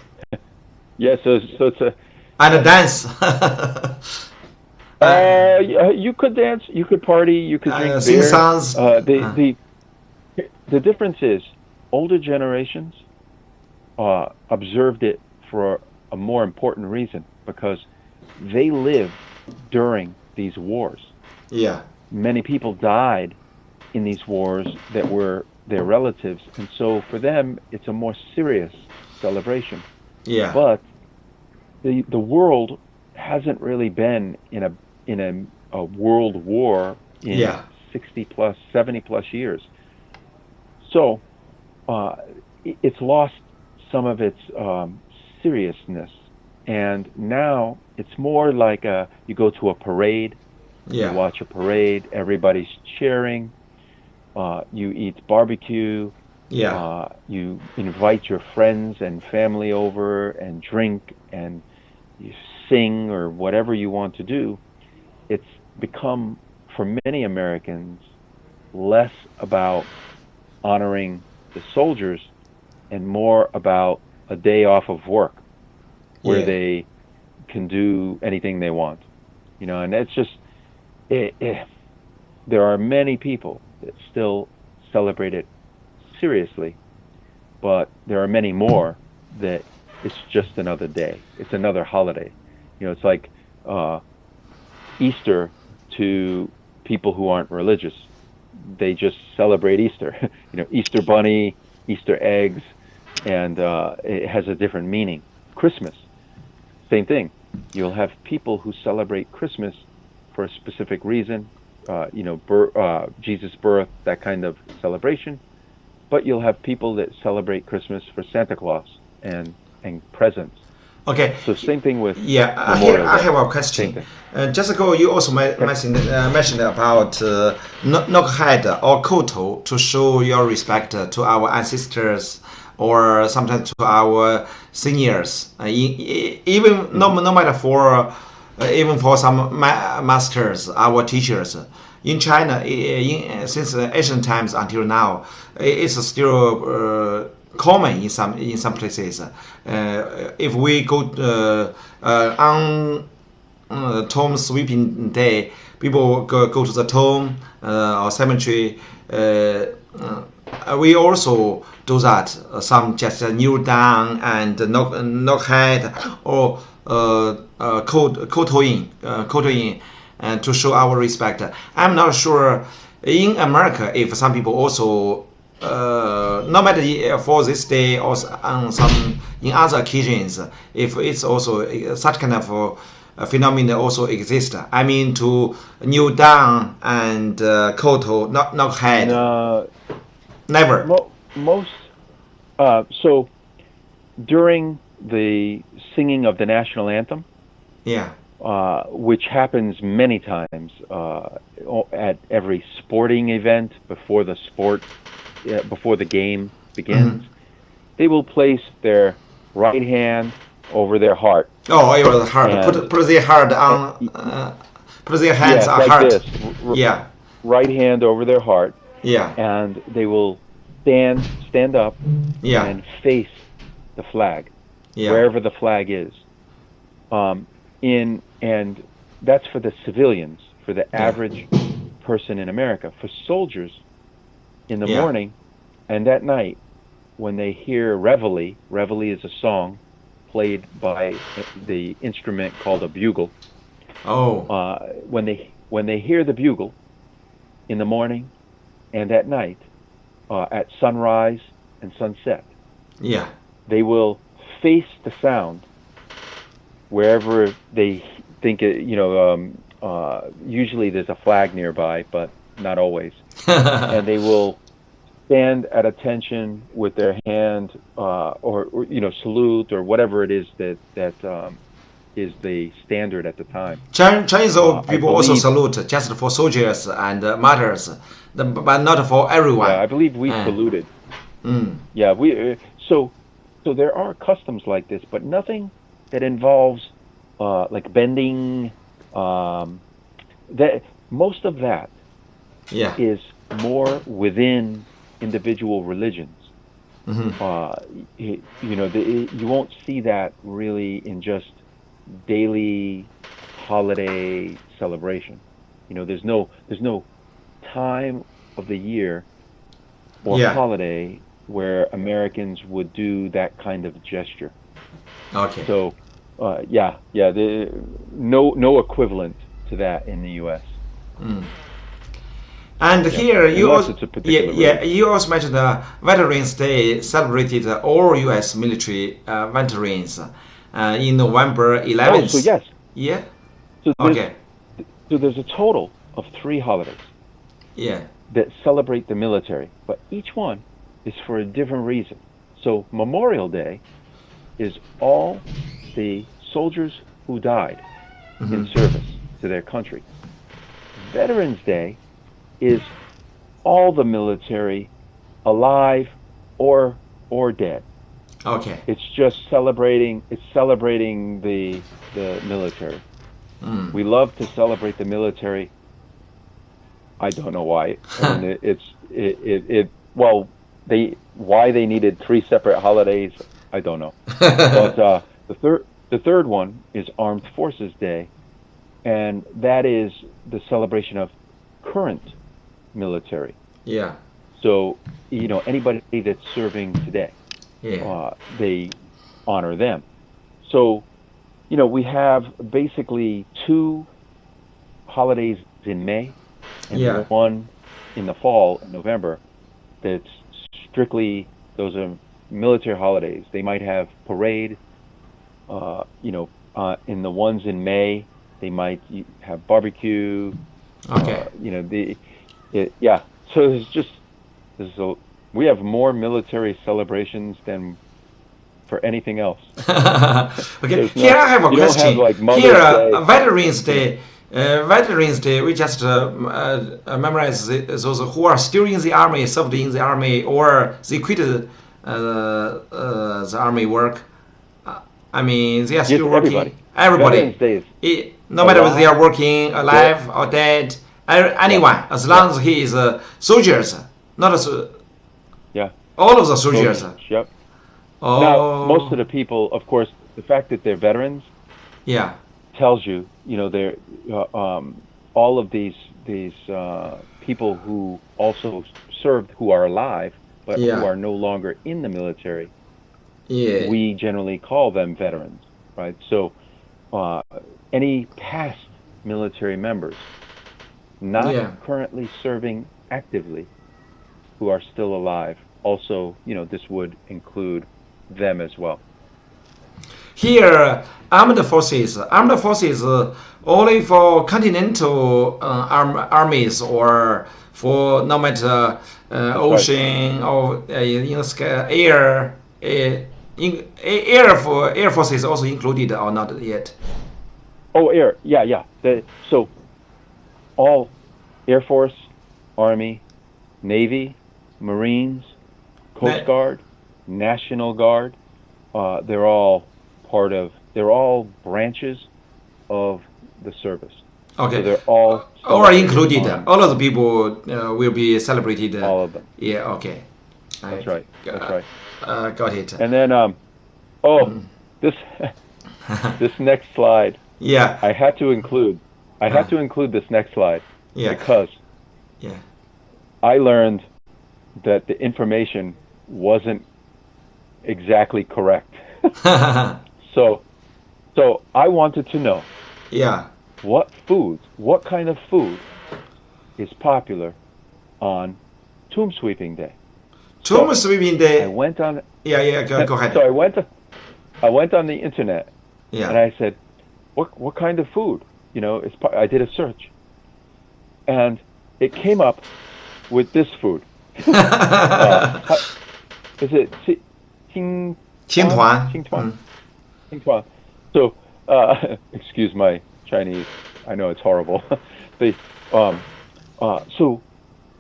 Yeah, so it's a. And a dance. You could dance, you could party, you could drink Sing beer. songs. The difference is older generations observed it for a more important reason, because they lived during these wars. Yeah. Many people died in these wars that were their relatives, and so for them it's a more serious celebration. Yeah. But the world hasn't really been in a world war in Yeah. 60 plus, 70 plus years. So it's lost some of its seriousness, and now it's more like you go to a parade. Yeah. You watch a parade, everybody's cheering, you eat barbecue, Yeah. you invite your friends and family over and drink and you sing or whatever you want to do. It's become, for many Americans, less about honoring the soldiers and more about a day off of work where Yeah. they can do anything they want. You know, and it's just, there are many people that still celebrate it seriously, but there are many more that it's just another day. It's another holiday. You know, it's like Easter to people who aren't religious. They just celebrate Easter. You know, Easter bunny, Easter eggs, and it has a different meaning. Christmas, same thing. You'll have people who celebrate Christmas for a specific reason, you know, Jesus' birth, that kind of celebration. But you'll have people that celebrate Christmas for Santa Claus and presents. Okay. So same thing with Yeah, Memorial I Day. have a Same question. thing. Just ago, you also mentioned about knockhead or koto to show your respect to our ancestors or sometimes to our seniors. Even no matter for even for some masters, our teachers. In China, since ancient times until now, it's still common in some places. If we go on tomb sweeping day, people go to the tomb or cemetery. We also do that. Some just kneel down and knock head or kotoing to show our respect. I'm not sure in America if some people also, no matter for this day or on some in other occasions, if it's also such kind of phenomena also exist. I mean, to kneel down and koto, knock head. Never. Most. So during the singing of the national anthem, Yeah. which happens many times at every sporting event before the game begins. They will place their right hand over their heart. Oh, over the heart. Put their heart on. Put their hands on like heart. This. Right hand over their heart. Yeah. And they will stand up. Yeah. And face the flag, yeah. wherever the flag is. And that's for the civilians, for the average person in America. For soldiers, in the morning and at night, when they hear reveille is a song played by the instrument called a bugle. Oh. When they hear the bugle in the morning and at night, at sunrise and sunset, they will face the sound wherever they think it. Usually there's a flag nearby, but not always. And they will stand at attention with their hand, or salute, or whatever it is that is the standard at the time. Chinese people also salute just for soldiers and martyrs, but not for everyone. Yeah, I believe we saluted. Yeah, so there are customs like this, but nothing that involves like bending. That most of that is more within individual religions. You won't see that really in just daily holiday celebration. There's no time of the year or holiday where Americans would do that kind of gesture. Okay. So, no equivalent to that in the U.S. And here you also, you also mentioned Veterans Day celebrated all U.S. military veterans in November 11th. Oh, so yes. Yeah. So there's a total of 3 holidays. Yeah. That celebrate the military, but each one is for a different reason. So Memorial Day is all the soldiers who died in service to their country. Veterans Day is all the military, alive or dead. Okay. It's just celebrating the military. We love to celebrate the military. I don't know why. I mean, why they needed 3 separate holidays, I don't know. But the third one is Armed Forces Day, and that is the celebration of current military. Yeah. So anybody that's serving today, they honor them. So we have basically 2 holidays in May and one in the fall, in November, that's strictly, those are military holidays. They might have parade, in the ones in May, they might have barbecue. Okay. So we have more military celebrations than for anything else. Okay. Here I have a question. Here, Veterans Day, we just memorize those who are still in the army, served in the army, or they quit the army work. I mean, they are still working. Everybody. No matter whether they are working, alive or dead, anyone, as long as he is soldiers, not all of the soldiers. Yep. Now, most of the people, of course, the fact that they're veterans, tells you, they're all of these people who also served, who are alive, but who are no longer in the military. We generally call them veterans, right? So, any past military members not currently serving actively who are still alive, also, this would include them as well. Here, armed forces only for continental armies, or for no matter ocean or in the sky, air force is also included or not yet? Oh, air. Yeah, yeah. So all Air Force, Army, Navy, Marines, Coast Guard, National Guard, they're all branches of the service. Okay. So they're all included. All of the people will be celebrated. All of them. Yeah. Okay. That's right. That's right. Got it. And then, this this next slide. Yeah. I had to include this next slide. Yeah. Because. Yeah. I learned that the information wasn't exactly correct. So I wanted to know. Yeah. What kind of food is popular on Tomb Sweeping Day? Tomb Sweeping Day. I went on. Yeah. Go ahead. So I went on the internet. Yeah. And I said, what kind of food? I did a search, and it came up with this food. Is it Qingtuan? Qingtuan. Qingtuan. So, excuse my Chinese. I know it's horrible. So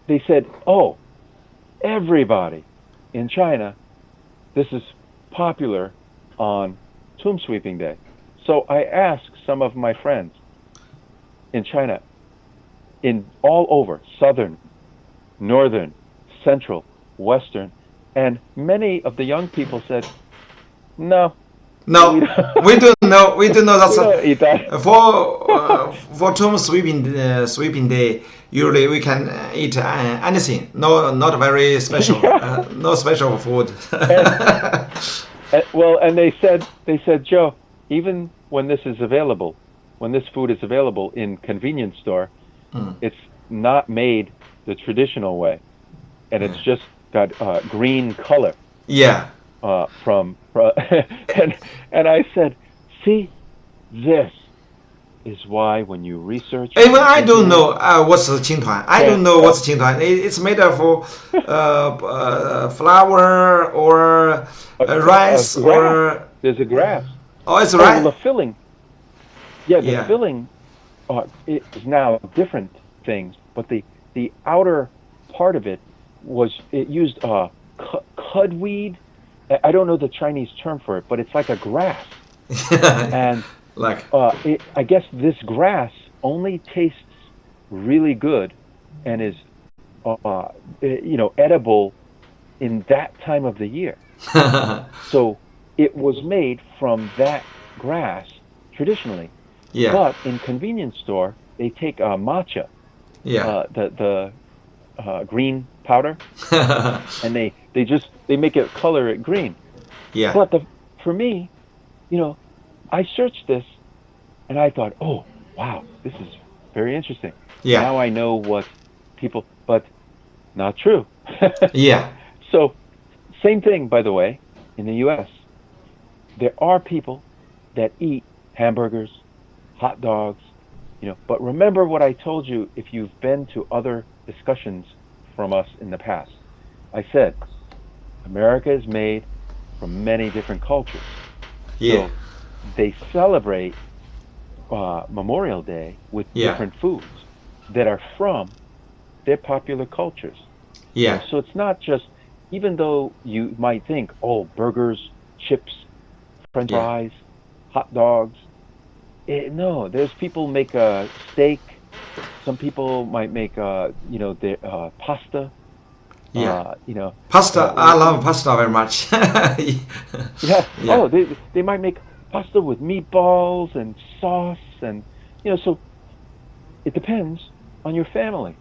they said, oh, everybody in China, this is popular on Tomb Sweeping Day. So I asked some of my friends in China, in all over, southern, northern, central, western, and many of the young people said, no, we do know. We do know that for Tomb Sweeping Day. Usually we can eat anything. No, not very special. No special food. and they said, Joe, even when this food is available in convenience store, it's not made the traditional way, and it's just got green color. Yeah. And I said, see, this is why when you research. Even I don't know what's Qingtuan. I don't know what's Qingtuan. It's made of flour or rice or. There's a grass. Oh, it's rice. The filling. Yeah, the filling is now different things, but the outer part of it used cudweed. I don't know the Chinese term for it, but it's like a grass. And I guess this grass only tastes really good and is edible in that time of the year. So it was made from that grass traditionally. Yeah. But in convenience store, they take matcha, the green powder, and they make it color it green. Yeah. But for me, I searched this, and I thought, oh wow, this is very interesting. Yeah. Now I know what people, but not true. Yeah. So, same thing, by the way, in the U.S. There are people that eat hamburgers, hot dogs, but remember what I told you if you've been to other discussions from us in the past. I said, America is made from many different cultures. Yeah. So they celebrate Memorial Day with different foods that are from their popular cultures. Yeah. So it's not just, even though you might think, oh, burgers, chips, French fries, hot dogs. No, there's people make a steak. Some people might make their pasta. Yeah. Pasta. I love pasta very much. Yeah. Oh, they might make pasta with meatballs and sauce, and so it depends on your family.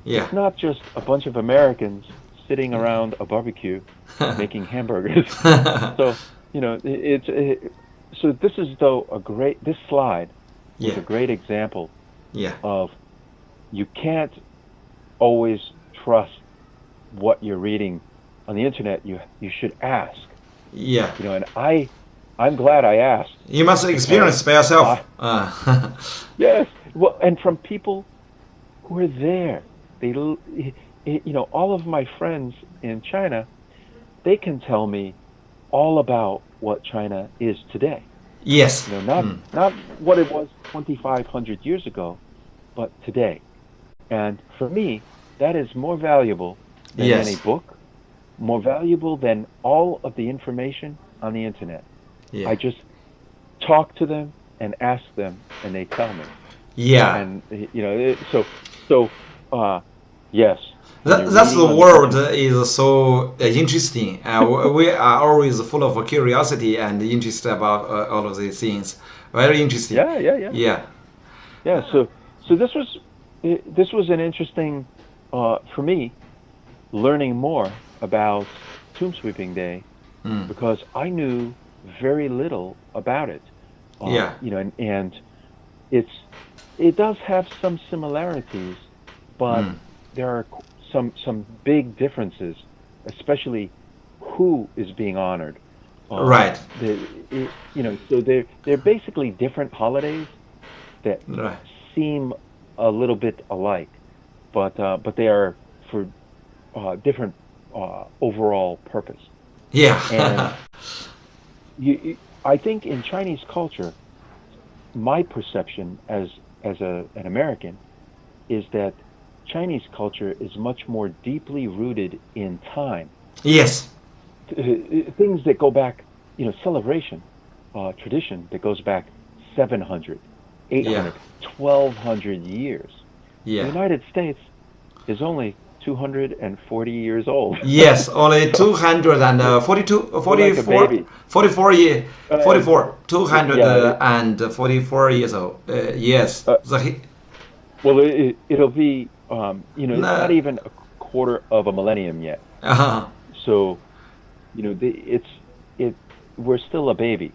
Yeah. It's not just a bunch of Americans sitting around a barbecue making hamburgers. So so this is this slide is a great example of you can't always trust what you're reading on the internet. You should ask. Yeah. And I'm glad I asked. You must experience by yourself. Yes. Well, and from people who are there, all of my friends in China, they can tell me all about what China is today. Yes. Not what it was 2,500 years ago, but today. And for me, that is more valuable than any book, more valuable than all of the information on the internet. Yeah. I just talk to them and ask them, and they tell me. Yeah. And yes. That's the world is so interesting. We are always full of curiosity and interest about all of these things. Very interesting. Yeah. So this was an interesting for me, learning more about Tomb Sweeping Day because I knew very little about it. And it does have some similarities, but there are some big differences, especially who is being honored. Right. So they're basically different holidays that seem a little bit alike, but they are for different overall purpose. Yeah. And I think in Chinese culture, my perception as an American is that Chinese culture is much more deeply rooted in time. Yes. Things that go back, celebration, tradition that goes back 700, 800, 1,200 years. Yeah. The United States is only 240 years old. Yes, only 242, 44, like 44 years, 244 years old. Yes. Well, it'll be, it's not even a quarter of a millennium yet. So, we're still a baby.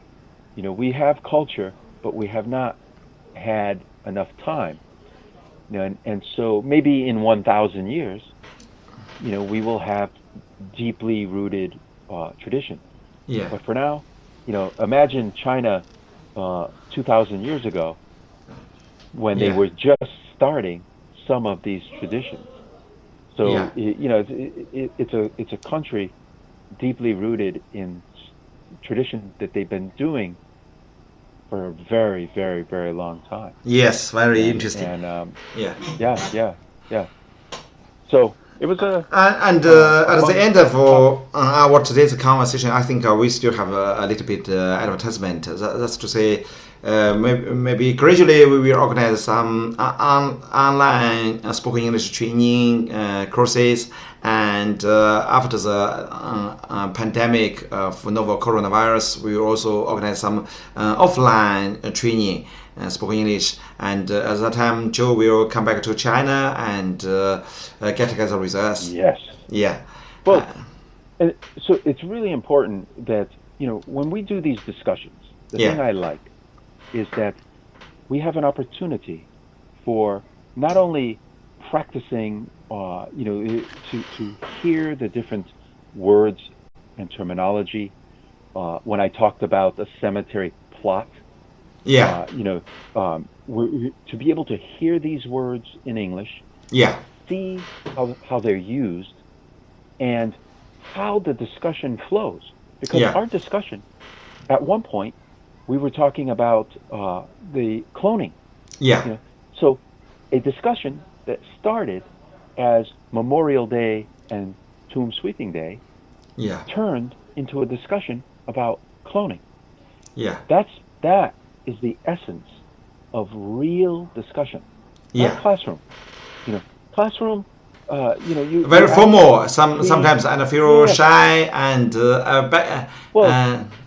We have culture, but we have not had enough time. And so maybe in 1,000 years, we will have deeply rooted tradition. Yeah. But for now, imagine China 2,000 years ago when they were just starting some of these traditions. So it's a country deeply rooted in tradition that they've been doing for a very, very, very long time. Yes, very interesting. And yeah. So it was at the end of our today's conversation, I think we still have a little bit advertisement. That's to say, maybe gradually we will organize some online spoken English training courses, and after the pandemic of novel coronavirus, we will also organize some offline training spoken English. And at that time, Joe will come back to China and get together with us. Yes. Yeah. Well, and so it's really important that when we do these discussions, the thing I like is that we have an opportunity for not only practicing, to hear the different words and terminology. When I talked about the cemetery plot, to be able to hear these words in English, see how they're used, and how the discussion flows. Because our discussion, at one point, we were talking about the cloning. So a discussion that started as Memorial Day and Tomb Sweeping Day turned into a discussion about cloning. That is the essence of real discussion. Not classroom. Classroom. You very formal. Sometimes I feel shy and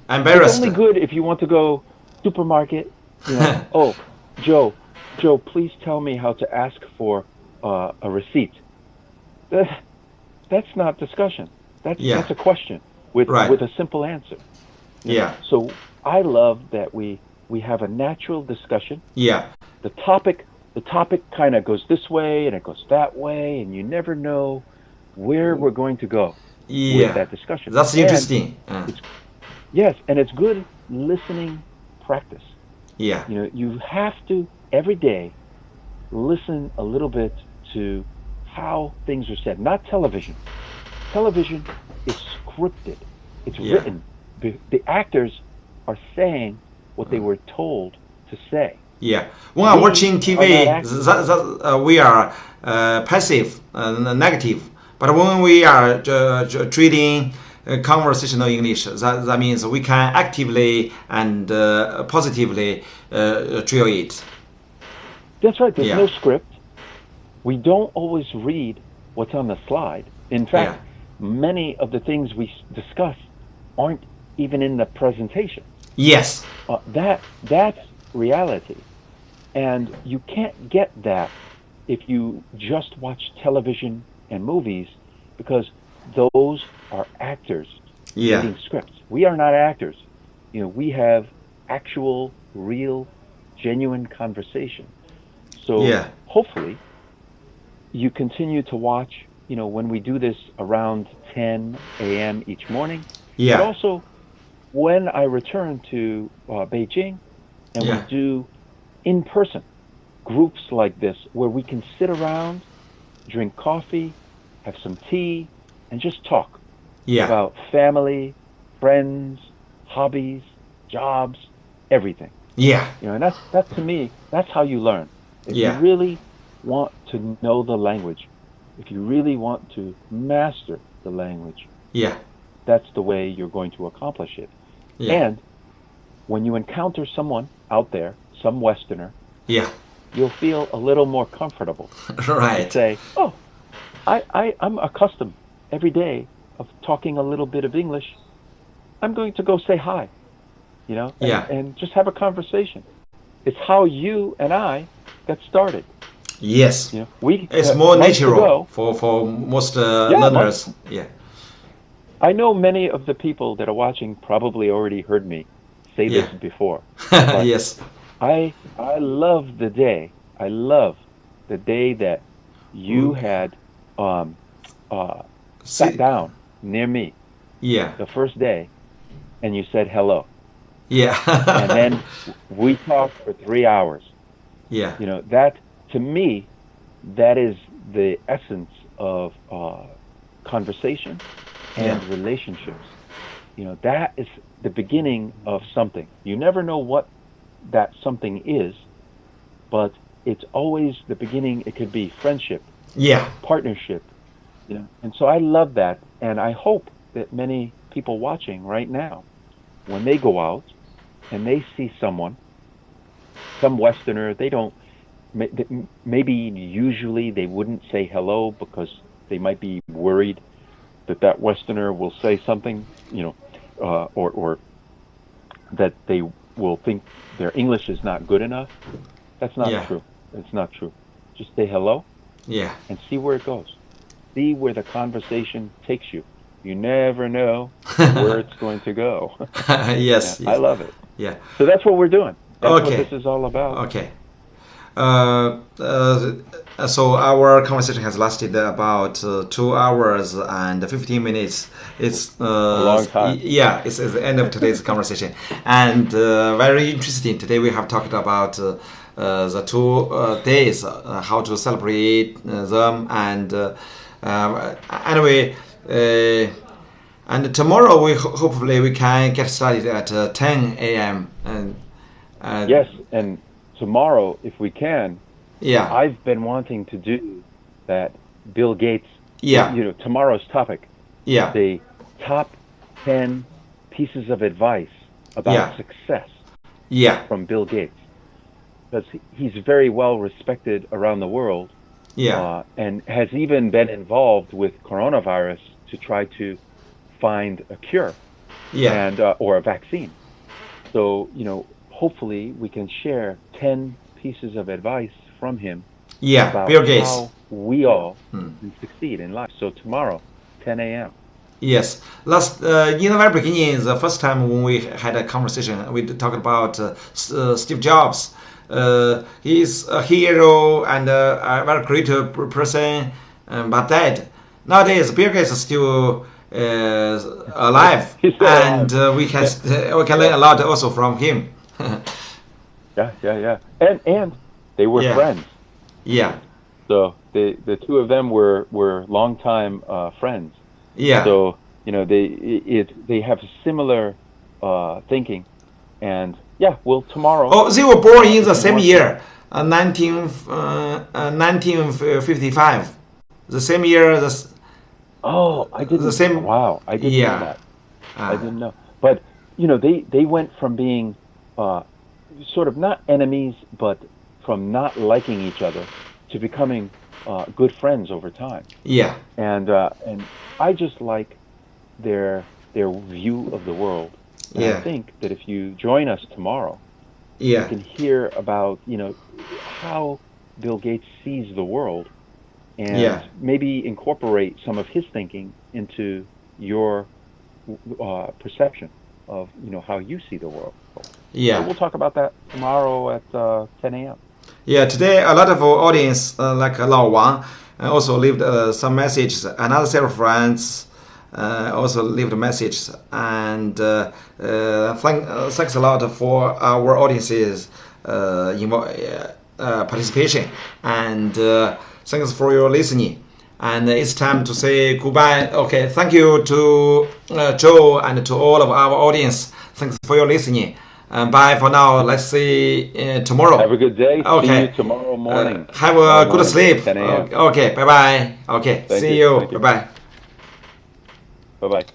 embarrassed. It's only good if you want to go supermarket. Oh, Joe, please tell me how to ask for a receipt. That's not discussion. That's a question with a simple answer. So I love that we have a natural discussion. The topic kind of goes this way and it goes that way, and you never know where we're going to go with that discussion. That's interesting. Yes, and it's good listening practice. You have to every day listen a little bit to how things are said. Not television. Television is scripted. It's written. The actors are saying what they were told to say. Yeah. When I'm watching TV, we are passive, negative. But when we are treating conversational English, that means we can actively and positively drill it. That's right. There's no script. We don't always read what's on the slide. In fact, many of the things we discuss aren't even in the presentation. Yes. That's reality. And you can't get that if you just watch television and movies, because those are actors reading scripts. We are not actors. We have actual, real, genuine conversation. So hopefully you continue to watch, when we do this around 10 a.m. each morning. Yeah. But also when I return to Beijing and we do in-person groups like this where we can sit around, drink coffee, have some tea, and just talk about family, friends, hobbies, jobs, everything. Yeah. And that's to me, that's how you learn. If you really want to know the language, if you really want to master the language, that's the way you're going to accomplish it. And when you encounter someone out there, some Westerner, you'll feel a little more comfortable. Right. To say, oh, I'm accustomed every day of talking a little bit of English. I'm going to go say hi, and just have a conversation. It's how you and I got started. Yes. It's more natural for most learners. I know many of the people that are watching probably already heard me say this before. Yes. I love the day. I love the day that you had sat down near me. The first day, and you said hello. And then we talked for 3 hours. That, to me, that is the essence of conversation and relationships. That is the beginning of something. You never know what that something is, but it's always the beginning. It could be friendship, partnership, and so I love that, and I hope that many people watching right now, when they go out and they see someone, some Westerner, they don't, maybe usually they wouldn't say hello because they might be worried that Westerner will say something, or that they will think their English is not good enough. That's not true. It's not true. Just say hello and see where it goes. See where the conversation takes you. You never know where it's going to go. Yes. I love it. Yeah. So that's what we're doing. That's what this is all about. Okay. So our conversation has lasted about 2 hours and 15 minutes. It's a long time. Yeah, it's the end of today's conversation, and very interesting. Today we have talked about the 2 days, how to celebrate them, and anyway. And tomorrow hopefully we can get started at 10 a.m. and yes, and tomorrow, if we can, I've been wanting to do that Bill Gates, tomorrow's topic, the top 10 pieces of advice about success from Bill Gates. Because he's very well respected around the world, and has even been involved with coronavirus to try to find a cure and or a vaccine. So, hopefully we can share 10 pieces of advice from him about Bill Gates. How we all can succeed in life. So tomorrow, 10 a.m. Yes. Last in the very beginning, the first time when we had a conversation, we talked about Steve Jobs. He's a hero and a very great person, but dead. Nowadays, Bill Gates is still alive, and we can learn a lot also from him. Yeah. And they were friends. So the two of them were longtime friends. So they have similar thinking, and Yeah, well, tomorrow. Oh, they were born in the same year, 1955. The same year. Oh, I didn't. The same. Wow, I didn't know that. I didn't know. But they went from being sort of not enemies, but from not liking each other to becoming good friends over time. Yeah. And I just like their view of the world. And I think that if you join us tomorrow, you can hear about how Bill Gates sees the world, and maybe incorporate some of his thinking into your perception of how you see the world. Yeah. So we'll talk about that tomorrow at 10 a.m. Yeah, today a lot of our audience, like Lao Wang, also left some messages. Another set of friends also left messages. And thanks a lot for our audience's participation. And thanks for your listening. And it's time to say goodbye. Okay, thank you to Joe and to all of our audience. Thanks for your listening. Bye for now. Let's see tomorrow. Have a good day. Okay. See you tomorrow morning. Have a good sleep. Okay. Bye bye. Okay. See you. Bye bye. Bye bye.